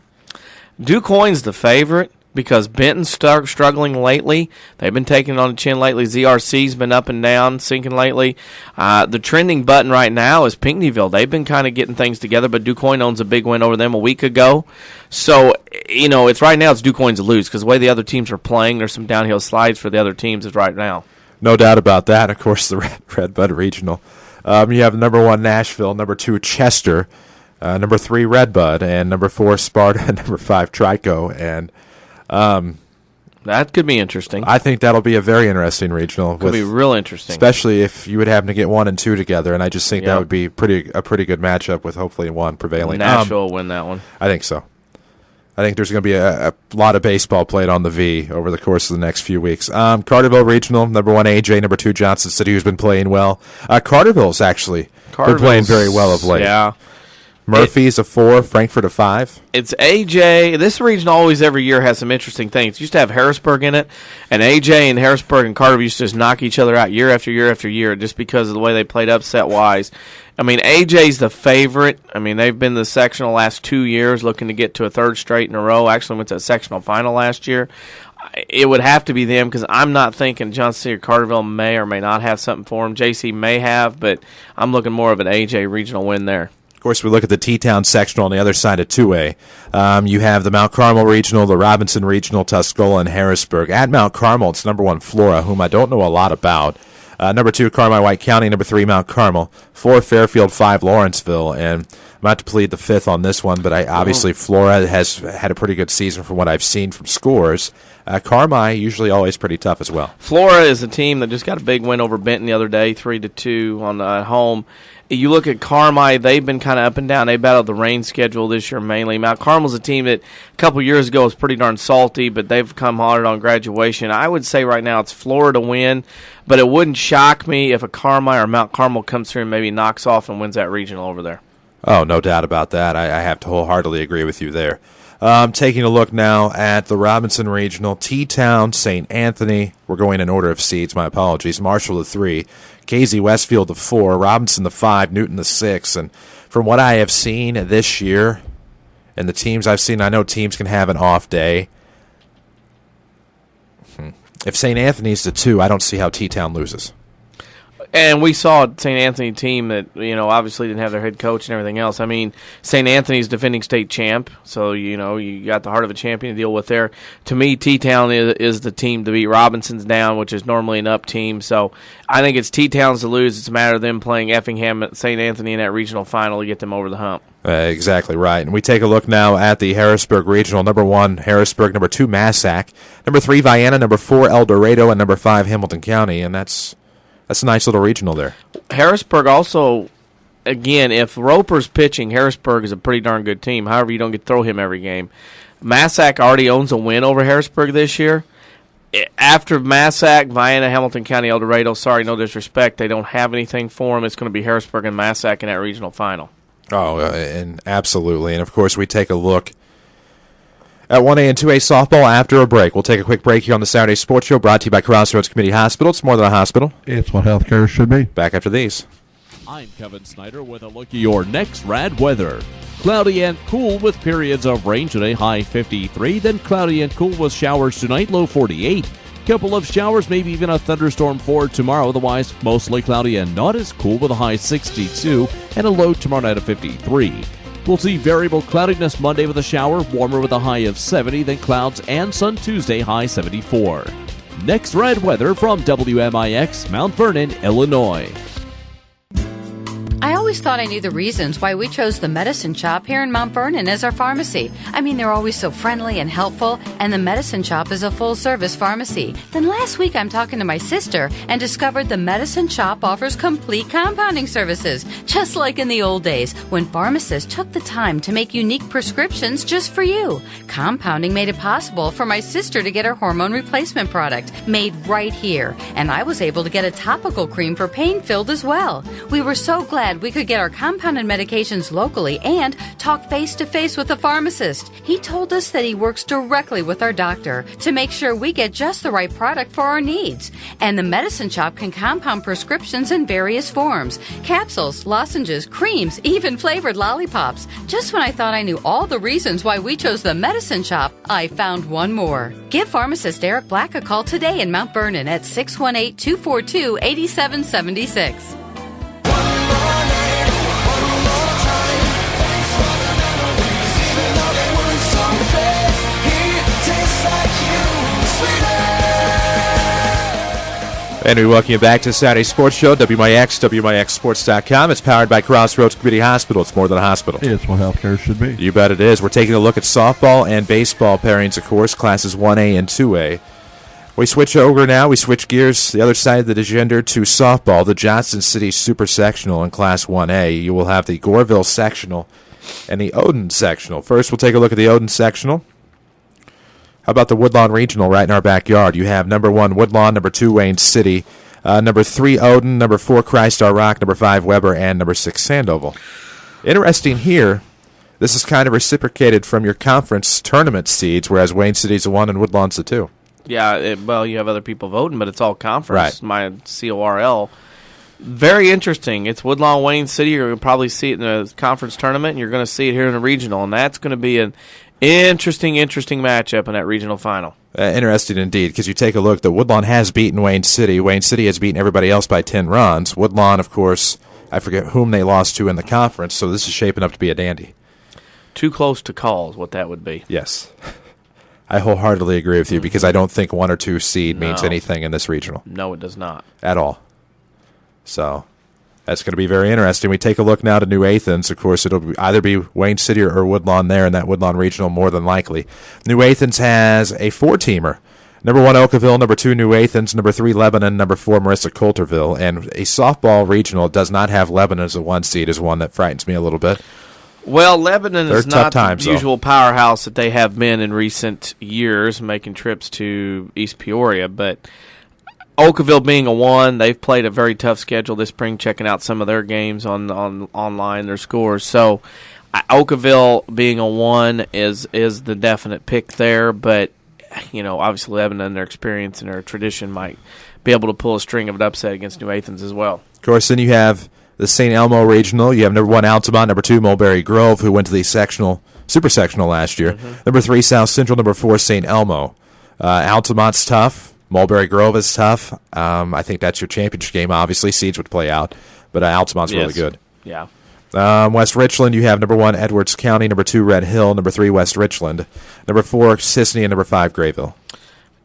DuQuoin's the favorite because Benton's struggling lately. They've been taking it on the chin lately. ZRC's been up and down, sinking lately. The trending button right now is Pinckneyville. They've been kind of getting things together, but DuQuoin owns a big win over them a week ago. So, it's right now it's DuQuoin's to lose because the way the other teams are playing, there's some downhill slides for the other teams is right now. No doubt about that. Of course, the Red Bud Regional. You have number 1, Nashville, number 2, Chester, number 3, Red Bud, and number 4, Sparta, and number 5, Trico. And that could be interesting. I think that'll be a very interesting regional. Could be real interesting. Especially if you would happen to get 1 and 2 together, and I just think that would be a pretty good matchup with hopefully 1 prevailing. Nashville will win that one. I think so. I think there's going to be a lot of baseball played on the V over the course of the next few weeks. Carterville Regional, number 1, AJ, number 2, Johnson City, who's been playing well. Carterville's actually been playing very well of late. Yeah. Murphy's a 4, Frankfurt a 5. It's AJ. This region always every year has some interesting things. It used to have Harrisburg in it, and AJ and Harrisburg and Carterville used to just knock each other out year after year after year just because of the way they played upset-wise. AJ's the favorite. They've been the sectional last 2 years looking to get to a third straight in a row. Actually went to a sectional final last year. It would have to be them because I'm not thinking Johnson City or Carterville may or may not have something for them. JC may have, but I'm looking more of an AJ regional win there. Of course, we look at the T-Town sectional on the other side of 2A. You have the Mount Carmel Regional, the Robinson Regional, Tuscola, and Harrisburg. At Mount Carmel, it's number 1, Flora, whom I don't know a lot about. Number 2, Carmi-White County. Number 3, Mount Carmel. 4, Fairfield. 5, Lawrenceville. And I'm about to plead the 5th on this one, but obviously Flora has had a pretty good season from what I've seen from scores. Carmi usually always pretty tough as well. Flora is a team that just got a big win over Benton the other day, 3-2 on home. You look at Carmi, they've been kind of up and down. They battled the rain schedule this year mainly. Mount Carmel's a team that a couple years ago was pretty darn salty, but they've come hard on graduation. I would say right now it's Florida to win, but it wouldn't shock me if a Carmi or Mount Carmel comes through and maybe knocks off and wins that regional over there. Oh, no doubt about that. I have to wholeheartedly agree with you there. Taking a look now at the Robinson Regional, T-Town, St. Anthony. We're going in order of seeds, my apologies. Marshall the 3, Casey Westfield the 4, Robinson the 5, Newton the 6. And from what I have seen this year, and the teams I've seen, I know teams can have an off day. If St. Anthony's the 2, I don't see how T-Town loses. And we saw a St. Anthony team that, obviously didn't have their head coach and everything else. St. Anthony's defending state champ, so, you got the heart of a champion to deal with there. To me, T-Town is the team to beat. Robinson's down, which is normally an up team. So I think it's T-Town's to lose. It's a matter of them playing Effingham at St. Anthony in that regional final to get them over the hump. Exactly right. And we take a look now at the Harrisburg Regional. Number 1, Harrisburg. Number 2, Massac. Number 3, Vienna. Number 4, El Dorado. And number 5, Hamilton County. And that's a nice little regional there. Harrisburg also, again, if Roper's pitching, Harrisburg is a pretty darn good team. However, you don't get to throw him every game. Massac already owns a win over Harrisburg this year. After Massac, Vienna, Hamilton County, El Dorado, sorry, no disrespect, they don't have anything for them. It's going to be Harrisburg and Massac in that regional final. Oh, and absolutely. And, of course, we take a look at 1A and 2A softball after a break. We'll take a quick break here on the Saturday Sports Show, brought to you by Crossroads Community Hospital. It's more than a hospital. It's what healthcare should be. Back after these. I'm Kevin Snyder with a look at your next rad weather. Cloudy and cool with periods of rain today, high 53. Then cloudy and cool with showers tonight, low 48. Couple of showers, maybe even a thunderstorm for tomorrow. Otherwise, mostly cloudy and not as cool with a high 62 and a low tomorrow night of 53. We'll see variable cloudiness Monday with a shower, warmer with a high of 70, then clouds and sun Tuesday, high 74. Next red weather from WMIX, Mount Vernon, Illinois. I always thought I knew the reasons why we chose the Medicine Shop here in Mount Vernon as our pharmacy. I mean, they're always so friendly and helpful, and the Medicine Shop is a full-service pharmacy. Then last week I'm talking to my sister and discovered the Medicine Shop offers complete compounding services, just like in the old days when pharmacists took the time to make unique prescriptions just for you. Compounding made it possible for my sister to get her hormone replacement product made right here, and I was able to get a topical cream for pain filled as well. We were so glad we could get our compounded medications locally and talk face-to-face with the pharmacist. He told us that he works directly with our doctor to make sure we get just the right product for our needs. And the Medicine Shop can compound prescriptions in various forms: capsules, lozenges, creams, even flavored lollipops. Just when I thought I knew all the reasons why we chose the Medicine Shop, I found one more. Give pharmacist Eric Black a call today in Mount Vernon at 618-242-8776. And we welcome you back to Saturday Sports Show, WMIX, WMIXSports.com. It's powered by Crossroads Community Hospital. It's more than a hospital. It's what healthcare should be. You bet it is. We're taking a look at softball and baseball pairings, of course, classes 1A and 2A. We switch over now. We switch gears the other side of the agenda to softball, the Johnson City Super Sectional in Class 1A. You will have the Goreville Sectional and the Odin Sectional. First, we'll take a look at the Odin Sectional. How about the Woodlawn Regional right in our backyard? You have number 1 Woodlawn, number 2 Wayne City, number 3 Odin, number 4 Christ Our Rock, number 5 Weber, and number 6 Sandoval. Interesting here, this is kind of reciprocated from your conference tournament seeds, whereas Wayne City's the 1 and Woodlawn's the 2. Yeah, well, you have other people voting, but it's all conference. Right. My CORL. Very interesting. It's Woodlawn, Wayne City. You're going to probably see it in the conference tournament, and you're going to see it here in the regional, and that's going to be an interesting matchup in that regional final. Interesting indeed, because you take a look, the Woodlawn has beaten Wayne City. Wayne City has beaten everybody else by 10 runs. Woodlawn, of course, I forget whom they lost to in the conference, so this is shaping up to be a dandy. Too close to call is what that would be. Yes. I wholeheartedly agree with you, because I don't think 1 or 2 seed means anything in this regional. No, it does not. At all. So that's going to be very interesting. We take a look now to New Athens. Of course, it'll either be Wayne City or Woodlawn there in that Woodlawn Regional, more than likely. New Athens has a 4-teamer. Number 1, Oakville. Number 2, New Athens. Number 3, Lebanon. Number 4, Marissa Coulterville. And a softball regional does not have Lebanon as a 1 seed is one that frightens me a little bit. Well, Lebanon is not the though. usual powerhouse that they have been in recent years, making trips to East Peoria, but Oakville being a 1, they've played a very tough schedule this spring, checking out some of their games on online, their scores. So Oakville being a 1 is the definite pick there, but obviously Lebanon, their experience and their tradition might be able to pull a string of an upset against New Athens as well. Of course, then you have the St. Elmo Regional. You have number 1 Altamont, number 2 Mulberry Grove, who went to the Super Sectional last year. Mm-hmm. Number 3 South Central, number 4 St. Elmo. Altamont's tough. Mulberry Grove is tough. I think that's your championship game. Obviously, seeds would play out, but Altamont's really good. Yeah. West Richland, you have number 1 Edwards County, number 2 Red Hill, number 3 West Richland, number 4 Sisney, and number 5 Grayville.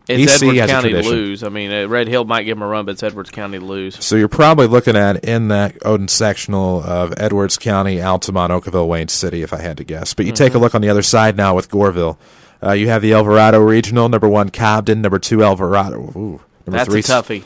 It's Edwards County to lose. I mean, Red Hill might give them a run, but it's Edwards County to lose. So you're probably looking at, in that Odin sectional, of Edwards County, Altamont, Oakville, Wayne City, if I had to guess. But you take a look on the other side now with Goreville. You have the Alvarado Regional, number 1 Cobden, number 2 Alvarado. Ooh, that's a toughie,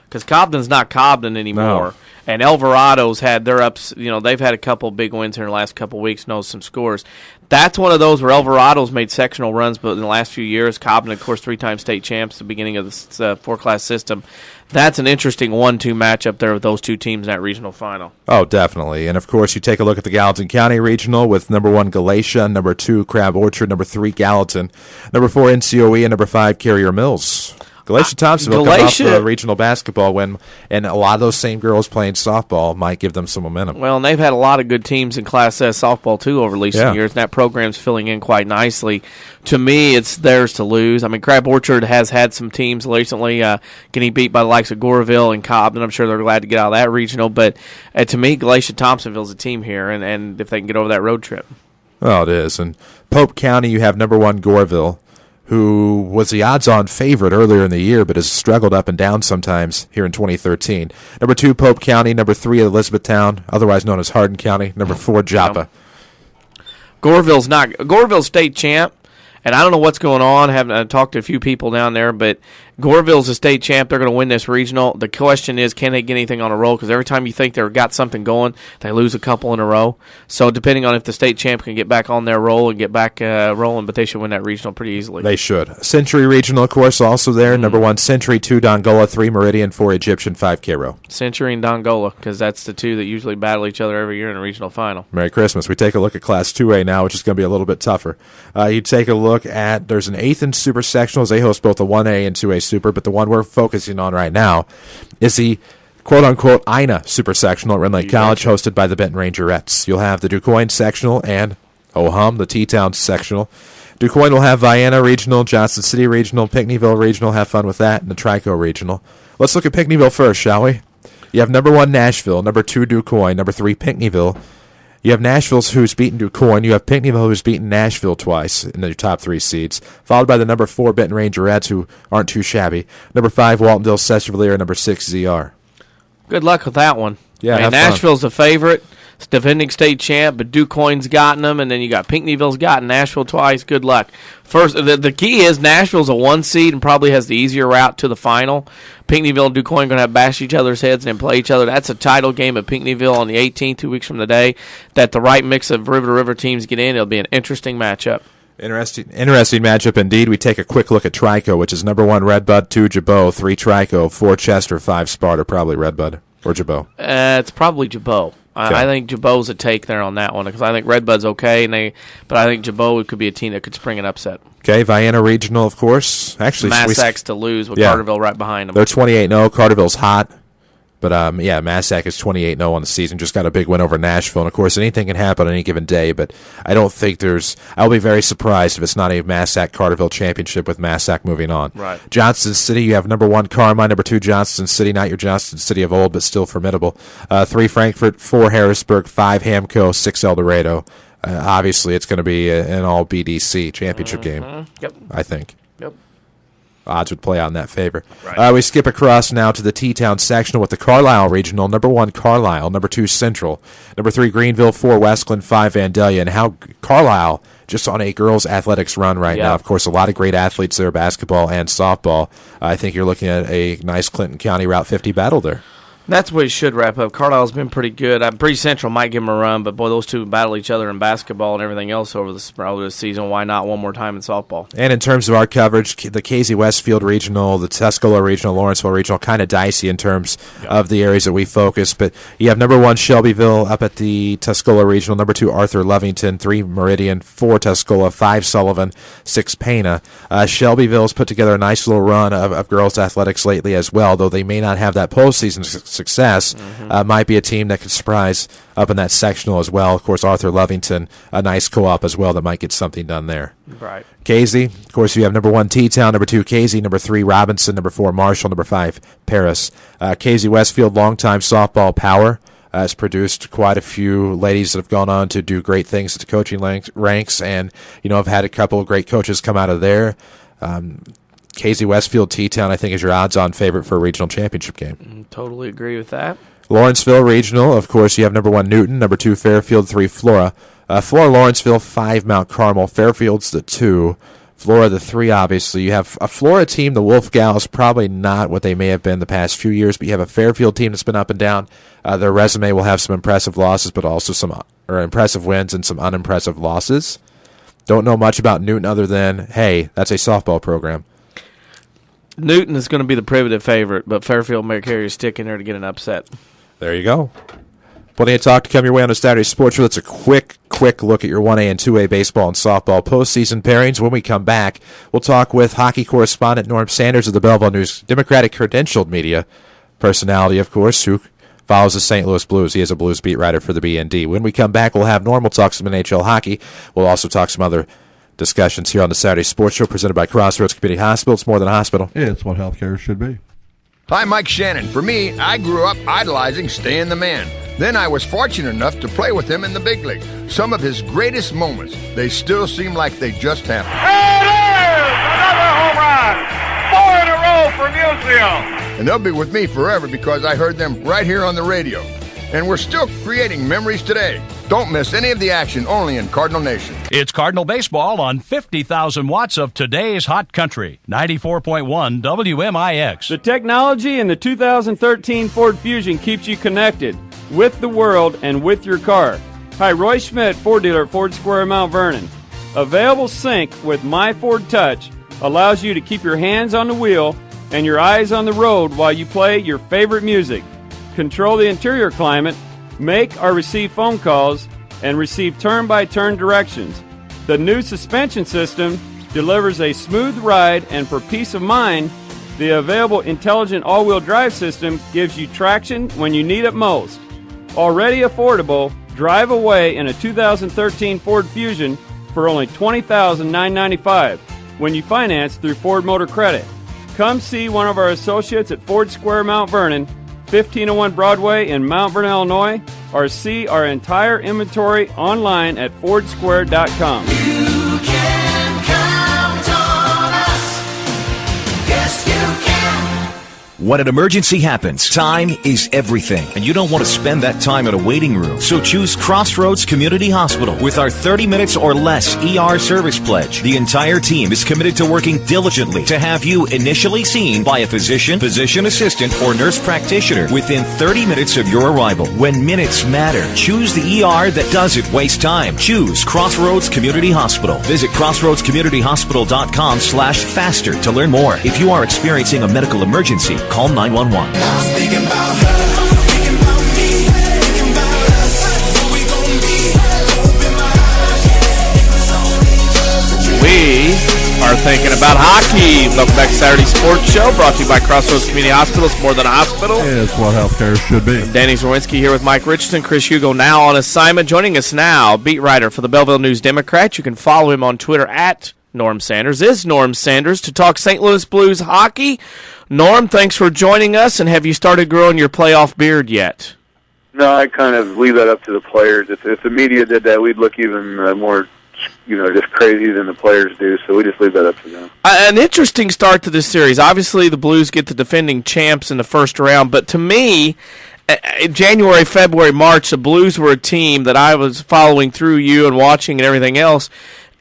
because Cobden's not Cobden anymore. No. And Alvarado's had their ups. They've had a couple big wins here in the last couple of weeks, knows some scores. That's one of those where Alvarado's made sectional runs, but in the last few years, Cobden, of course, 3-time state champs at the beginning of this 4-class system. That's an interesting 1-2 matchup there with those two teams in that regional final. Oh, definitely. And, of course, you take a look at the Gallatin County Regional with number 1 Galatia, number 2 Crab Orchard, number 3 Gallatin, number 4 NCOE, and number 5 Carrier Mills. Glacier Thompsonville coming off the regional basketball win, and a lot of those same girls playing softball might give them some momentum. Well, and they've had a lot of good teams in Class S softball, too, over recent years, and that program's filling in quite nicely. To me, it's theirs to lose. I mean, Crab Orchard has had some teams recently getting beat by the likes of Goreville and Cobb, and I'm sure they're glad to get out of that regional. But to me, Glacier Thompsonville's a team here, and if they can get over that road trip. Well, it is. And Pope County, you have number 1 Goreville, who was the odds-on favorite earlier in the year, but has struggled up and down sometimes here in 2013. Number 2, Pope County. Number 3, Elizabethtown, otherwise known as Hardin County. Number 4, Joppa. Goreville's state champ, and I don't know what's going on. I talked to a few people down there, but Goreville's a state champ. They're going to win this regional. The question is, can they get anything on a roll? Because every time you think they've got something going, they lose a couple in a row. So depending on if the state champ can get back on their roll and get back rolling, but they should win that regional pretty easily. They should. Century Regional, of course, also there. Number 1, Century, 2, Dongola, 3, Meridian, 4, Egyptian, 5, Cairo. Century and Dongola, because that's the two that usually battle each other every year in a regional final. Merry Christmas. We take a look at Class 2A now, which is going to be a little bit tougher. You take a look at, there's an 8th and Super Sectionals. They host both the 1A and 2A Super, but the one we're focusing on right now is the quote-unquote INA Super Sectional at Rend Lake College, hosted by the Benton Rangerettes. You'll have the DuQuoin Sectional and, ho-hum, the T-Town Sectional. DuQuoin will have Vienna Regional, Johnson City Regional, Pinckneyville Regional. Have fun with that, and the Trico Regional. Let's look at Pinckneyville first, shall we? You have number 1, Nashville, number 2, DuQuoin, number 3, Pinckneyville. You have Nashville, who's beaten DuQuoin. You have Pinckneyville, who's beaten Nashville twice in their top 3 seeds, followed by the number 4 Benton Rangerettes, who aren't too shabby. Number 5, Waltonville Sessionville, and number 6, ZR. Good luck with that one. Yeah, I mean, Nashville's the favorite. It's defending state champ, but DuQuoin's gotten them, and then you got Pinckneyville's gotten Nashville twice. Good luck. First, the key is Nashville's a 1 seed and probably has the easier route to the final. Pinckneyville and DuQuoin are going to have bash each other's heads and play each other. That's a title game at Pinckneyville on the 18th, 2 weeks from today. That the right mix of river-to-river teams get in. It'll be an interesting matchup. Interesting matchup indeed. We take a quick look at Trico, which is number 1 Redbud, 2 Jabot, 3 Trico, 4 Chester, 5 Sparta. Probably Redbud or Jabot. It's probably Jabot. Okay. I think Jabot's a take there on that one because I think Redbud's okay, but I think Jabot could be a team that could spring an upset. Okay, Vienna Regional, of course. Actually, Massac's to lose with Carterville right behind them. They're 28-0. Carterville's hot. But, Massac is 28-0 on the season. Just got a big win over Nashville. And, of course, anything can happen on any given day. But I don't think I'll be very surprised if it's not a Massac-Carterville championship with Massac moving on. Right. Johnson City, you have number 1 Carmine, number 2 Johnson City, not your Johnson City of old, but still formidable. 3 Frankfort, 4 Harrisburg, 5 Hamco, 6 El Dorado. Obviously, it's going to be an all BDC championship game. Yep. I think. Yep. Odds would play out in that favor. Right. We skip across now to the T-Town sectional with the Carlisle Regional. Number 1, Carlisle. Number 2, Central. Number 3, Greenville. 4, Westland. 5, Vandalia. And how Carlisle just on a girls' athletics run right now. Of course, a lot of great athletes there, basketball and softball. I think you're looking at a nice Clinton County Route 50 battle there. That's what it should wrap up. Carlisle's been pretty good. Bree Central might give them a run, but boy, those two battle each other in basketball and everything else over this season. Why not one more time in softball? And in terms of our coverage, the Casey Westfield Regional, the Tuscola Regional, Lawrenceville Regional, kind of dicey in terms of the areas that we focus. But you have number 1 Shelbyville up at the Tuscola Regional, number 2 Arthur Lovington, 3 Meridian, 4 Tuscola, 5 Sullivan, 6 Pana. Shelbyville's put together a nice little run of girls' athletics lately as well, though they may not have that postseason success. Might be a team that could surprise up in that sectional as well. Of course, Arthur Lovington, a nice co-op as well that might get something done there. Right. Casey, of course, you have number 1 T-Town, number 2 Casey, number 3 Robinson, number 4 Marshall, number 5 Paris. Casey Westfield, longtime softball power, has produced quite a few ladies that have gone on to do great things at the coaching ranks, and have had a couple of great coaches come out of there. Casey Westfield, T-Town, I think, is your odds-on favorite for a regional championship game. Totally agree with that. Lawrenceville Regional, of course, you have number 1 Newton, number 2 Fairfield, 3 Flora. Flora, Lawrenceville, 5 Mount Carmel. Fairfield's the 2. Flora, the 3, obviously. You have a Flora team, the Wolf Gals, probably not what they may have been the past few years, but you have a Fairfield team that's been up and down. Their resume will have some impressive losses, but also some impressive wins and some unimpressive losses. Don't know much about Newton other than, hey, that's a softball program. Newton is going to be the prohibitive favorite, but Fairfield may carry a stick in there to get an upset. There you go. Plenty of talk to come your way on a Saturday Sports Show. That's a quick look at your 1A and 2A baseball and softball postseason pairings. When we come back, we'll talk with hockey correspondent Norm Sanders of the Belleville News, Democratic credentialed media personality, of course, who follows the St. Louis Blues. He is a Blues beat writer for the BND. When we come back, we'll have Norm. We'll talk some NHL hockey. We'll also talk some other discussions here on the Saturday Sports Show presented by Crossroads Community Hospital. It's more than a hospital. It's what healthcare should be. Hi, Mike Shannon. For me, I grew up idolizing Stan the Man. Then I was fortunate enough to play with him in the big league. Some of his greatest moments, they still seem like they just happened. Another home run! 4 in a row for Musial. And they'll be with me forever because I heard them right here on the radio. And we're still creating memories today. Don't miss any of the action, only in Cardinal Nation. It's Cardinal Baseball on 50,000 watts of today's hot country. 94.1 WMIX. The technology in the 2013 Ford Fusion keeps you connected with the world and with your car. Hi, Roy Schmidt, Ford dealer at Ford Square, Mount Vernon. Available sync with My Ford Touch allows you to keep your hands on the wheel and your eyes on the road while you play your favorite music. Control the interior climate, make or receive phone calls, and receive turn-by-turn directions. The new suspension system delivers a smooth ride, and for peace of mind, the available intelligent all-wheel drive system gives you traction when you need it most. Already affordable, drive away in a 2013 Ford Fusion for only $20,995 when you finance through Ford Motor Credit. Come see one of our associates at Ford Square, Mount Vernon, 1501 Broadway in Mount Vernon, Illinois, or see our entire inventory online at fordsquare.com. You can count on us. Yes, you can. When an emergency happens, time is everything, and you don't want to spend that time in a waiting room. So choose Crossroads Community Hospital. With our 30 minutes or less ER service pledge, the entire team is committed to working diligently to have you initially seen by a physician, physician assistant, or nurse practitioner within 30 minutes of your arrival. When minutes matter, choose the ER that doesn't waste time. Choose Crossroads Community Hospital. Visit crossroadscommunityhospital.com/faster to learn more. If you are experiencing a medical emergency, call 911. We are thinking about hockey. Welcome back to Saturday Sports Show, brought to you by Crossroads Community Hospital. It's more than a hospital. It's what healthcare should be. Danny Zawinski here with Mike Richardson. Chris Hugo now on assignment. Joining us now, beat writer for the Belleville News Democrat. You can follow him on Twitter at Norm Sanders. Is Norm Sanders to talk St. Louis Blues hockey. Norm, thanks for joining us, and have you started growing your playoff beard yet? No, I kind of leave that up to the players. If the media did that, we'd look even more, just crazy than the players do, so we just leave that up to them. An interesting start to this series. Obviously, the Blues get the defending champs in the first round, but to me, in January, February, March, the Blues were a team that I was following through you and watching and everything else.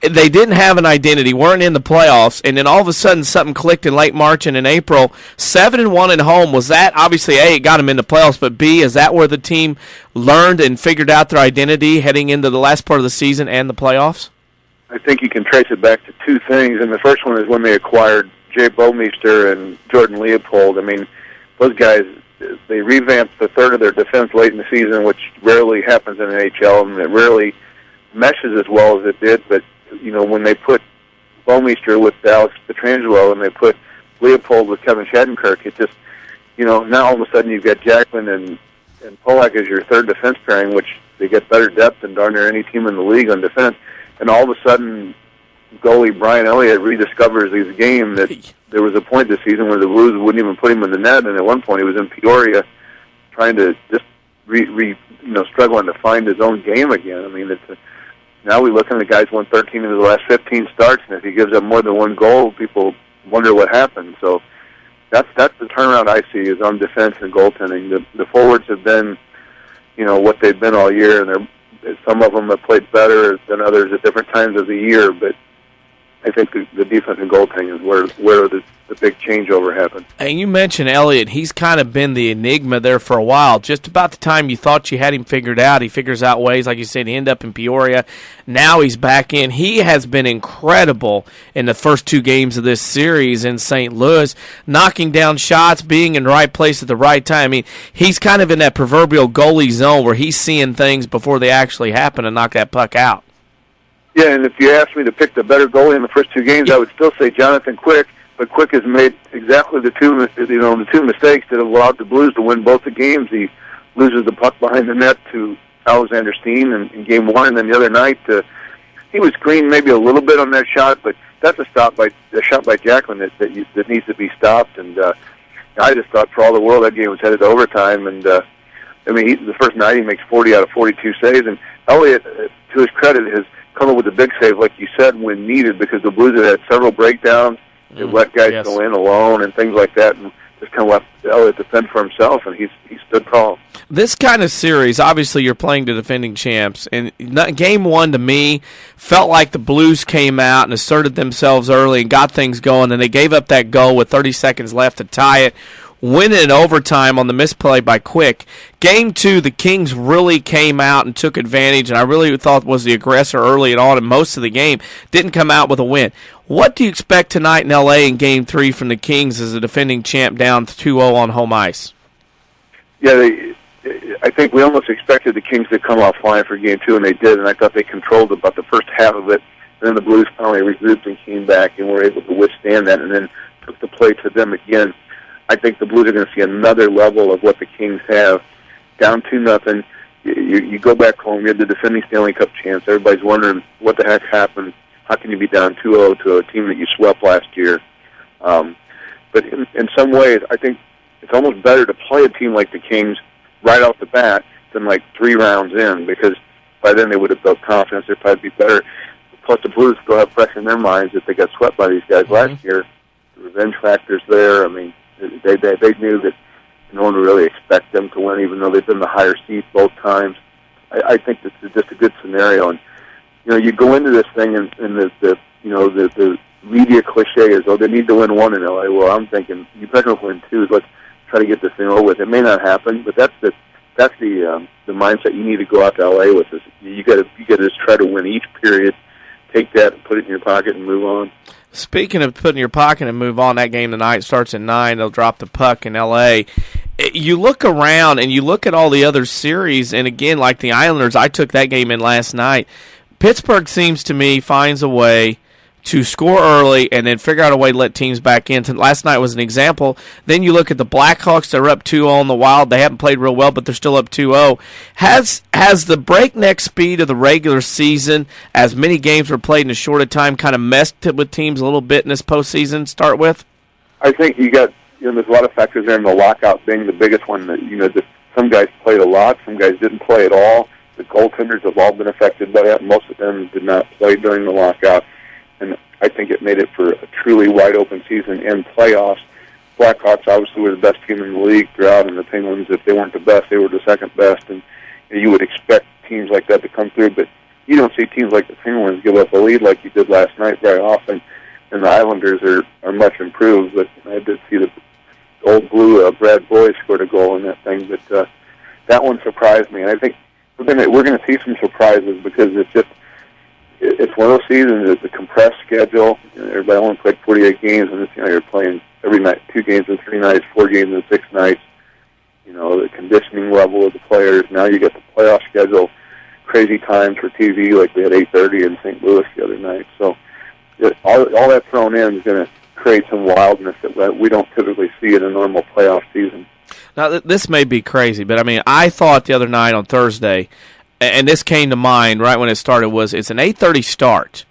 They didn't have an identity, weren't in the playoffs, and then all of a sudden something clicked in late March and in April. 7-1 at home. Was that, obviously, A, it got them in the playoffs, but B, is that where the team learned and figured out their identity heading into the last part of the season and the playoffs? I think you can trace it back to two things, and the first one is when they acquired Jay Bomeister and Jordan Leopold. I mean, those guys, they revamped the third of their defense late in the season, which rarely happens in the NHL, and it rarely meshes as well as it did, but when they put Bomeister with Alex Pietrangelo and they put Leopold with Kevin Shattenkirk, it just, now all of a sudden you've got Jackman and Polak as your third defense pairing, which they get better depth than darn near any team in the league on defense. And all of a sudden, goalie Brian Elliott rediscovers his game. That there was a point this season where the Blues wouldn't even put him in the net, and at one point he was in Peoria trying to just struggling to find his own game again. I mean, now we look and the guy's won 13 of his last 15 starts, and if he gives up more than one goal, people wonder what happened. So that's the turnaround I see is on defense and goaltending. The forwards have been, what they've been all year, and some of them have played better than others at different times of the year. But I think the defense and goaltending is where the big changeover happened. And you mentioned Elliott. He's kind of been the enigma there for a while. Just about the time you thought you had him figured out, he figures out ways. Like you said, he ended up in Peoria. Now he's back in. He has been incredible in the first 2 games of this series in St. Louis, knocking down shots, being in the right place at the right time. I mean, he's kind of in that proverbial goalie zone where he's seeing things before they actually happen and knock that puck out. Yeah, and if you asked me to pick the better goalie in the first 2 games, I would still say Jonathan Quick. But Quick has made exactly the two mistakes that allowed the Blues to win both the games. He loses the puck behind the net to Alexander Steen in Game 1, and then the other night he was green maybe a little bit on that shot, but that's a shot by Jacqueline that needs to be stopped. And I just thought for all the world that game was headed to overtime. And I mean, the first night he makes 40 out of 42 saves, and Elliott, to his credit, has come up with a big save, like you said, when needed, because the Blues have had several breakdowns. They let guys go in alone and things like that, and just kind of left Elliott defend for himself, and he stood tall. This kind of series, obviously you're playing the defending champs, and Game 1 to me felt like the Blues came out and asserted themselves early and got things going, and they gave up that goal with 30 seconds left to tie it, win it in overtime on the misplay by Quick. Game 2, the Kings really came out and took advantage, and I really thought was the aggressor early on in most of the game. Didn't come out with a win. What do you expect tonight in L.A. in Game 3 from the Kings as a defending champ down 2-0 on home ice? Yeah, I think we almost expected the Kings to come offline for Game 2, and they did, and I thought they controlled about the first half of it. And then the Blues finally regrouped and came back and were able to withstand that, and then took the play to them again. I think the Blues are going to see another level of what the Kings have. Down 2-0, you go back home, you're the defending Stanley Cup champs. Everybody's wondering what the heck happened. How can you be down 2-0 to a team that you swept last year? But in some ways, I think it's almost better to play a team like the Kings right off the bat than like 3 rounds in, because by then they would have built confidence. They'd probably be better. Plus, the Blues still have fresh in their minds that they got swept by these guys last year. The revenge factor's there. I mean, they knew that no one would really expect them to win, even though they've been the higher seed both times. I think this is just a good scenario. And you go into this thing, and the media cliche is, oh, they need to win 1 in LA. Well, I'm thinking you better win 2. Let's try to get this thing over with. It may not happen, but that's the mindset you need to go out to LA with. Is you got to just try to win each period, take that, and put it in your pocket, and move on. Speaking of putting your pocket and move on, that game tonight starts at 9. They'll drop the puck in L.A. You look around and you look at all the other series, and again, like the Islanders, I took that game in last night. Pittsburgh seems to me finds a way to score early and then figure out a way to let teams back in. Last night was an example. Then you look at the Blackhawks, they're up 2-0 on the Wild. They haven't played real well, but they're still up 2-0. Has the breakneck speed of the regular season, as many games were played in a shorter time, kind of messed with teams a little bit in this postseason start with? I think there's a lot of factors there, in the lockout being the biggest one. That some guys played a lot, some guys didn't play at all. The goaltenders have all been affected by that. Most of them did not play during the lockout. And I think it made it for a truly wide-open season and playoffs. Blackhawks obviously were the best team in the league throughout, and the Penguins, if they weren't the best, they were the second best. And you would expect teams like that to come through, but you don't see teams like the Penguins give up a lead like you did last night very often. And the Islanders are much improved, but I did see the old blue Brad Boyd scored a goal in that thing, but that one surprised me. And I think we're going to see some surprises, because it's one of those seasons. It's a compressed schedule. Everybody only played 48 games, and you're playing every night, 2 games in 3 nights, 4 games in 6 nights. The conditioning level of the players. Now you get the playoff schedule, crazy times for TV, like we had 8:30 in St. Louis the other night. So all that thrown in is going to create some wildness that we don't typically see in a normal playoff season. Now, this may be crazy, but I thought the other night on Thursday, and this came to mind right when it started, it's an 8:30 start.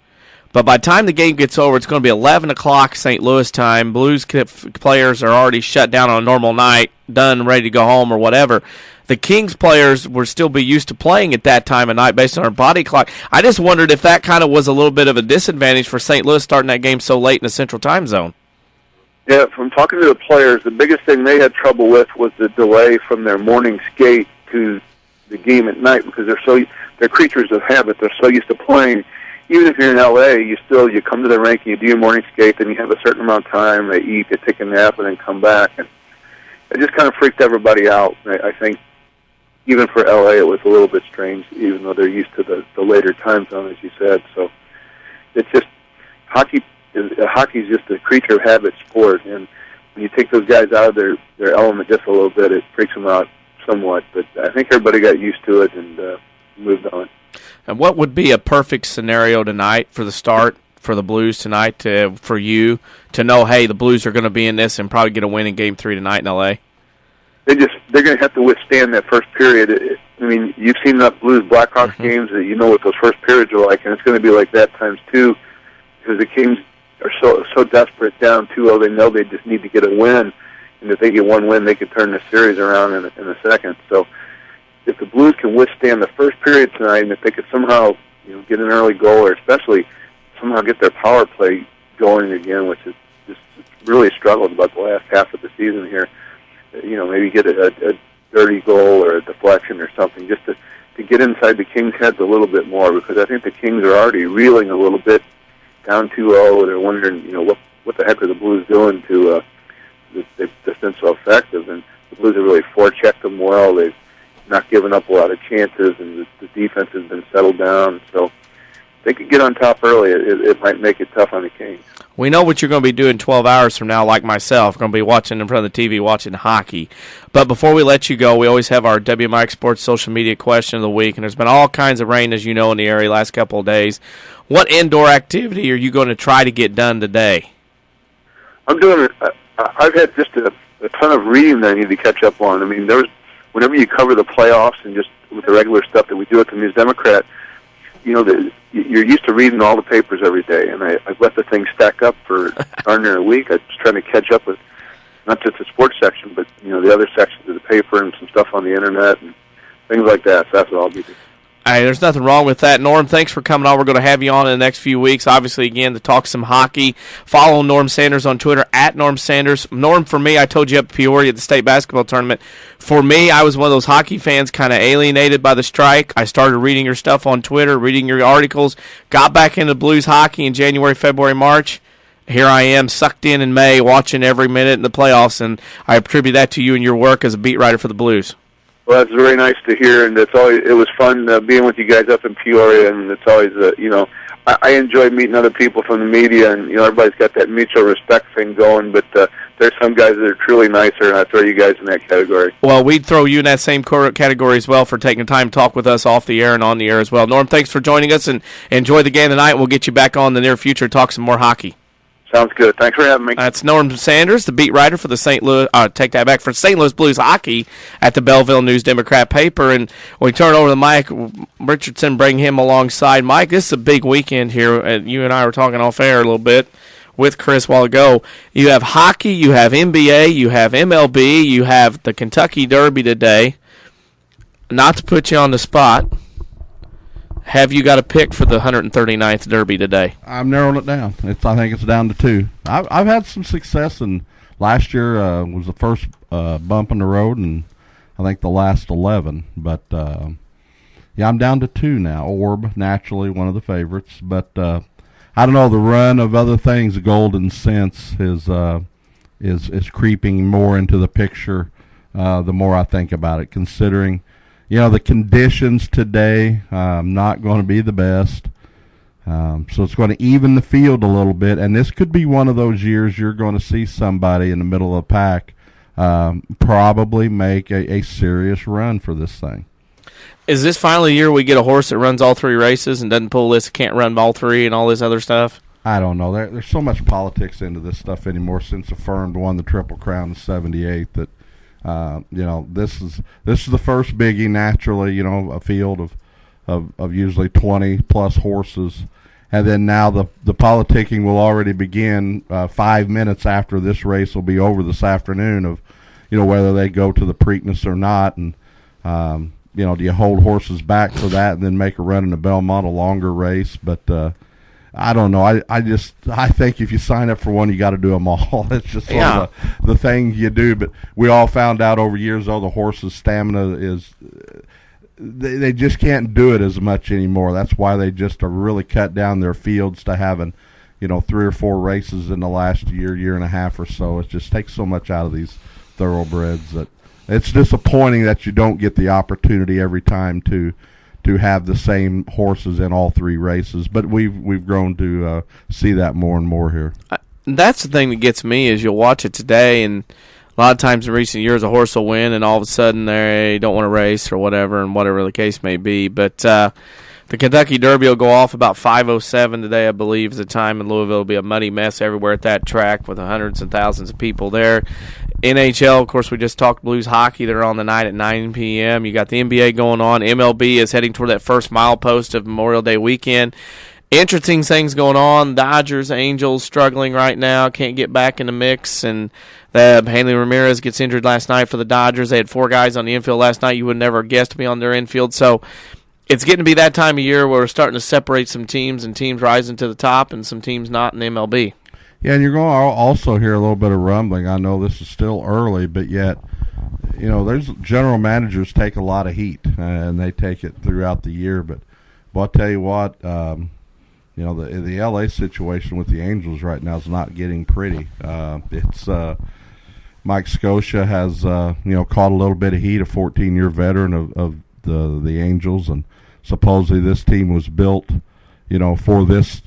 But by the time the game gets over, it's going to be 11 o'clock St. Louis time. Blues players are already shut down on a normal night, done, ready to go home or whatever. The Kings players would still be used to playing at that time of night based on our body clock. I just wondered if that kind of was a little bit of a disadvantage for St. Louis starting that game so late in the Central Time Zone. Yeah, from talking to the players, the biggest thing they had trouble with was the delay from their morning skate to the game at night, because they're creatures of habit. They're so used to playing even if you're in LA, you come to the rink and you do your morning skate, then you have a certain amount of time, they eat, they take a nap, and then come back. And it just kind of freaked everybody out. I think even for LA, it was a little bit strange, even though they're used to the later time zone, as you said. So it's just hockey is just a creature of habit sport, and when you take those guys out of their element just a little bit, it freaks them out somewhat. But I think everybody got used to it and moved on. And what would be a perfect scenario tonight for the start for the Blues tonight for you to know, hey, the Blues are going to be in this and probably get a win in Game 3 tonight in L.A.? They're going to have to withstand that first period. I mean, you've seen enough Blues-Blackhawks games that you know what those first periods are like, and it's going to be like that times two because the Kings are so desperate down 2-0. They know they just need to get a win, and if they get one win, they could turn the series around in a second. So if the Blues can withstand the first period tonight, and if they could somehow get an early goal, or especially somehow get their power play going again, which is just really struggled about the last half of the season here, maybe get a dirty goal or a deflection or something, just to get inside the Kings' heads a little bit more, because I think the Kings are already reeling a little bit down 2-0. They're wondering, what the heck are the Blues doing to they've just been so effective, and the Blues have really forechecked them well. They've not given up a lot of chances, and the defense has been settled down. So if they could get on top early, it might make it tough on the Kings. We know what you're going to be doing 12 hours from now, like myself. We're going to be watching in front of the TV, watching hockey. But before we let you go, we always have our WMIX Sports social media question of the week, and there's been all kinds of rain, as you know, in the area last couple of days. What indoor activity are you going to try to get done today? I'm doing it. I've had just a ton of reading that I need to catch up on. I mean, whenever you cover the playoffs and just with the regular stuff that we do at the News Democrat, you're used to reading all the papers every day, and I've let the thing stack up for darn near a week. I'm just trying to catch up with not just the sports section, but the other sections of the paper and some stuff on the internet and things like that. So that's what I'll be doing. Hey, there's nothing wrong with that. Norm, thanks for coming on. We're going to have you on in the next few weeks, obviously, again, to talk some hockey. Follow Norm Sanders on Twitter, @NormSanders. Norm, for me, I told you up at Peoria at the state basketball tournament, for me, I was one of those hockey fans kind of alienated by the strike. I started reading your stuff on Twitter, reading your articles, got back into Blues hockey in January, February, March. Here I am, sucked in May, watching every minute in the playoffs, and I attribute that to you and your work as a beat writer for the Blues. Well, that's very nice to hear, and it was fun being with you guys up in Peoria, and it's always, I enjoy meeting other people from the media, and, everybody's got that mutual respect thing going, but there's some guys that are truly nicer, and I throw you guys in that category. Well, we'd throw you in that same category as well for taking time to talk with us off the air and on the air as well. Norm, thanks for joining us, and enjoy the game tonight. We'll get you back on in the near future to talk some more hockey. Sounds good. Thanks for having me. That's Norm Sanders, the beat writer for the St. Louis Blues hockey at the Belleville News Democrat paper. And we turn over to Mike Richardson, bring him alongside. Mike, this is a big weekend here. You and I were talking off air a little bit with Chris a while ago. You have hockey, you have NBA, you have MLB, you have the Kentucky Derby today. Not to put you on the spot, have you got a pick for the 139th Derby today? I've narrowed it down. I think it's down to 2. I've had some success, and last year was the first bump in the road, and I think the last 11. But, I'm down to 2 now. Orb, naturally, one of the favorites. But I don't know, the run of other things, Golden Sense, is creeping more into the picture the more I think about it, considering the conditions today not going to be the best. So it's going to even the field a little bit, and this could be one of those years you're going to see somebody in the middle of the pack probably make a serious run for this thing. Is this finally the year we get a horse that runs all 3 races and doesn't pull this, can't run all 3 and all this other stuff? I don't know. There's so much politics into this stuff anymore since Affirmed won the Triple Crown in '78 that this is the first biggie. Naturally, a field of usually 20 plus horses, and then now the politicking will already begin 5 minutes after this race will be over this afternoon of whether they go to the Preakness or not, and do you hold horses back for that and then make a run in the Belmont, a longer race? But I don't know. I think if you sign up for one, you got to do them all. It's just sort of the thing you do. But we all found out over years, the horse's stamina they just can't do it as much anymore. That's why they just are really cut down their fields to having, 3 or 4 races in the last year and a half or so. It just takes so much out of these thoroughbreds that it's disappointing that you don't get the opportunity every time to have the same horses in all 3 races. But we've grown to see that more and more here. That's the thing that gets me is you'll watch it today, and a lot of times in recent years a horse will win, and all of a sudden they don't want to race or whatever, and whatever the case may be. But the Kentucky Derby will go off about 5:07 today, I believe, is the time in Louisville. It'll be a muddy mess everywhere at that track with hundreds and thousands of people there. NHL, of course, we just talked Blues hockey. They're on the night at 9 p.m. You got the NBA going on. MLB is heading toward that first milepost of Memorial Day weekend. Interesting things going on. Dodgers, Angels struggling right now. Can't get back in the mix. And Hanley Ramirez gets injured last night for the Dodgers. They had 4 guys on the infield last night. You would never have guessed to be on their infield. So it's getting to be that time of year where we're starting to separate some teams and teams rising to the top and some teams not in the MLB. Yeah, and you're going to also hear a little bit of rumbling. I know this is still early, but yet, there's general managers take a lot of heat, and they take it throughout the year. But I'll tell you what, the L.A. situation with the Angels right now is not getting pretty. It's Mike Scotia has caught a little bit of heat, a 14-year veteran of the Angels, and supposedly this team was built, for this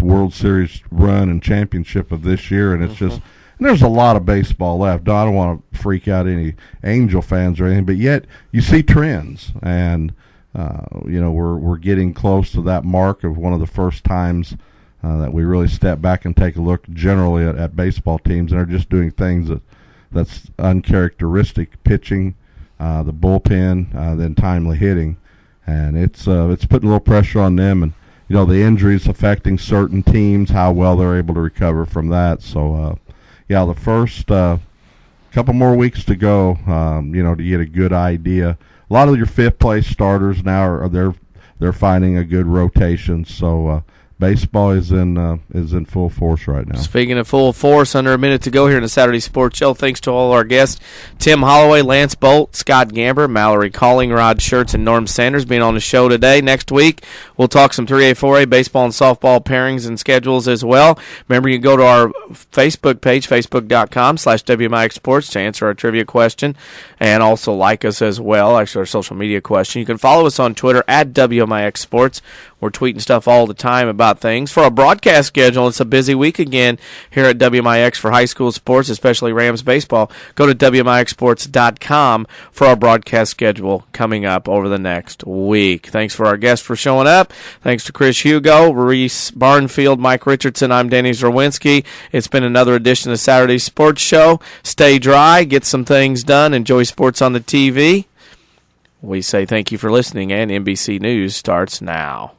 World Series run and championship of this year, and it's just there's a lot of baseball left. I don't want to freak out any Angel fans or anything, but yet you see trends, and we're getting close to that mark of one of the first times that we really step back and take a look generally at baseball teams, and they're just doing things that's uncharacteristic pitching, the bullpen, then timely hitting, and it's putting a little pressure on them, and the injuries affecting certain teams, how well they're able to recover from that. So the first couple more weeks to go, to get a good idea. A lot of your 5th place starters now they're finding a good rotation. So baseball is in full force right now. Speaking of full force, under a minute to go here in the Saturday Sports Show. Thanks to all our guests, Tim Holloway, Lance Boldt, Scott Gamber, Mallory Kauling, Rod Shurtz, and Norm Sanders being on the show today. Next week, we'll talk some 3A, 4A baseball and softball pairings and schedules as well. Remember, you can go to our Facebook page, facebook.com/WMIX Sports, to answer our trivia question, and also like us as well, actually our social media question. You can follow us on Twitter at WMIX Sports. We're tweeting stuff all the time about things. For our broadcast schedule, it's a busy week again here at WMIX for high school sports, especially Rams baseball. Go to WMIXsports.com for our broadcast schedule coming up over the next week. Thanks for our guests for showing up. Thanks to Chris Hugo, Reese Barnfield, Mike Richardson. I'm Danny Zerwinski. It's been another edition of Saturday Sports Show. Stay dry, get some things done, enjoy sports on the TV. We say thank you for listening, and NBC News starts now.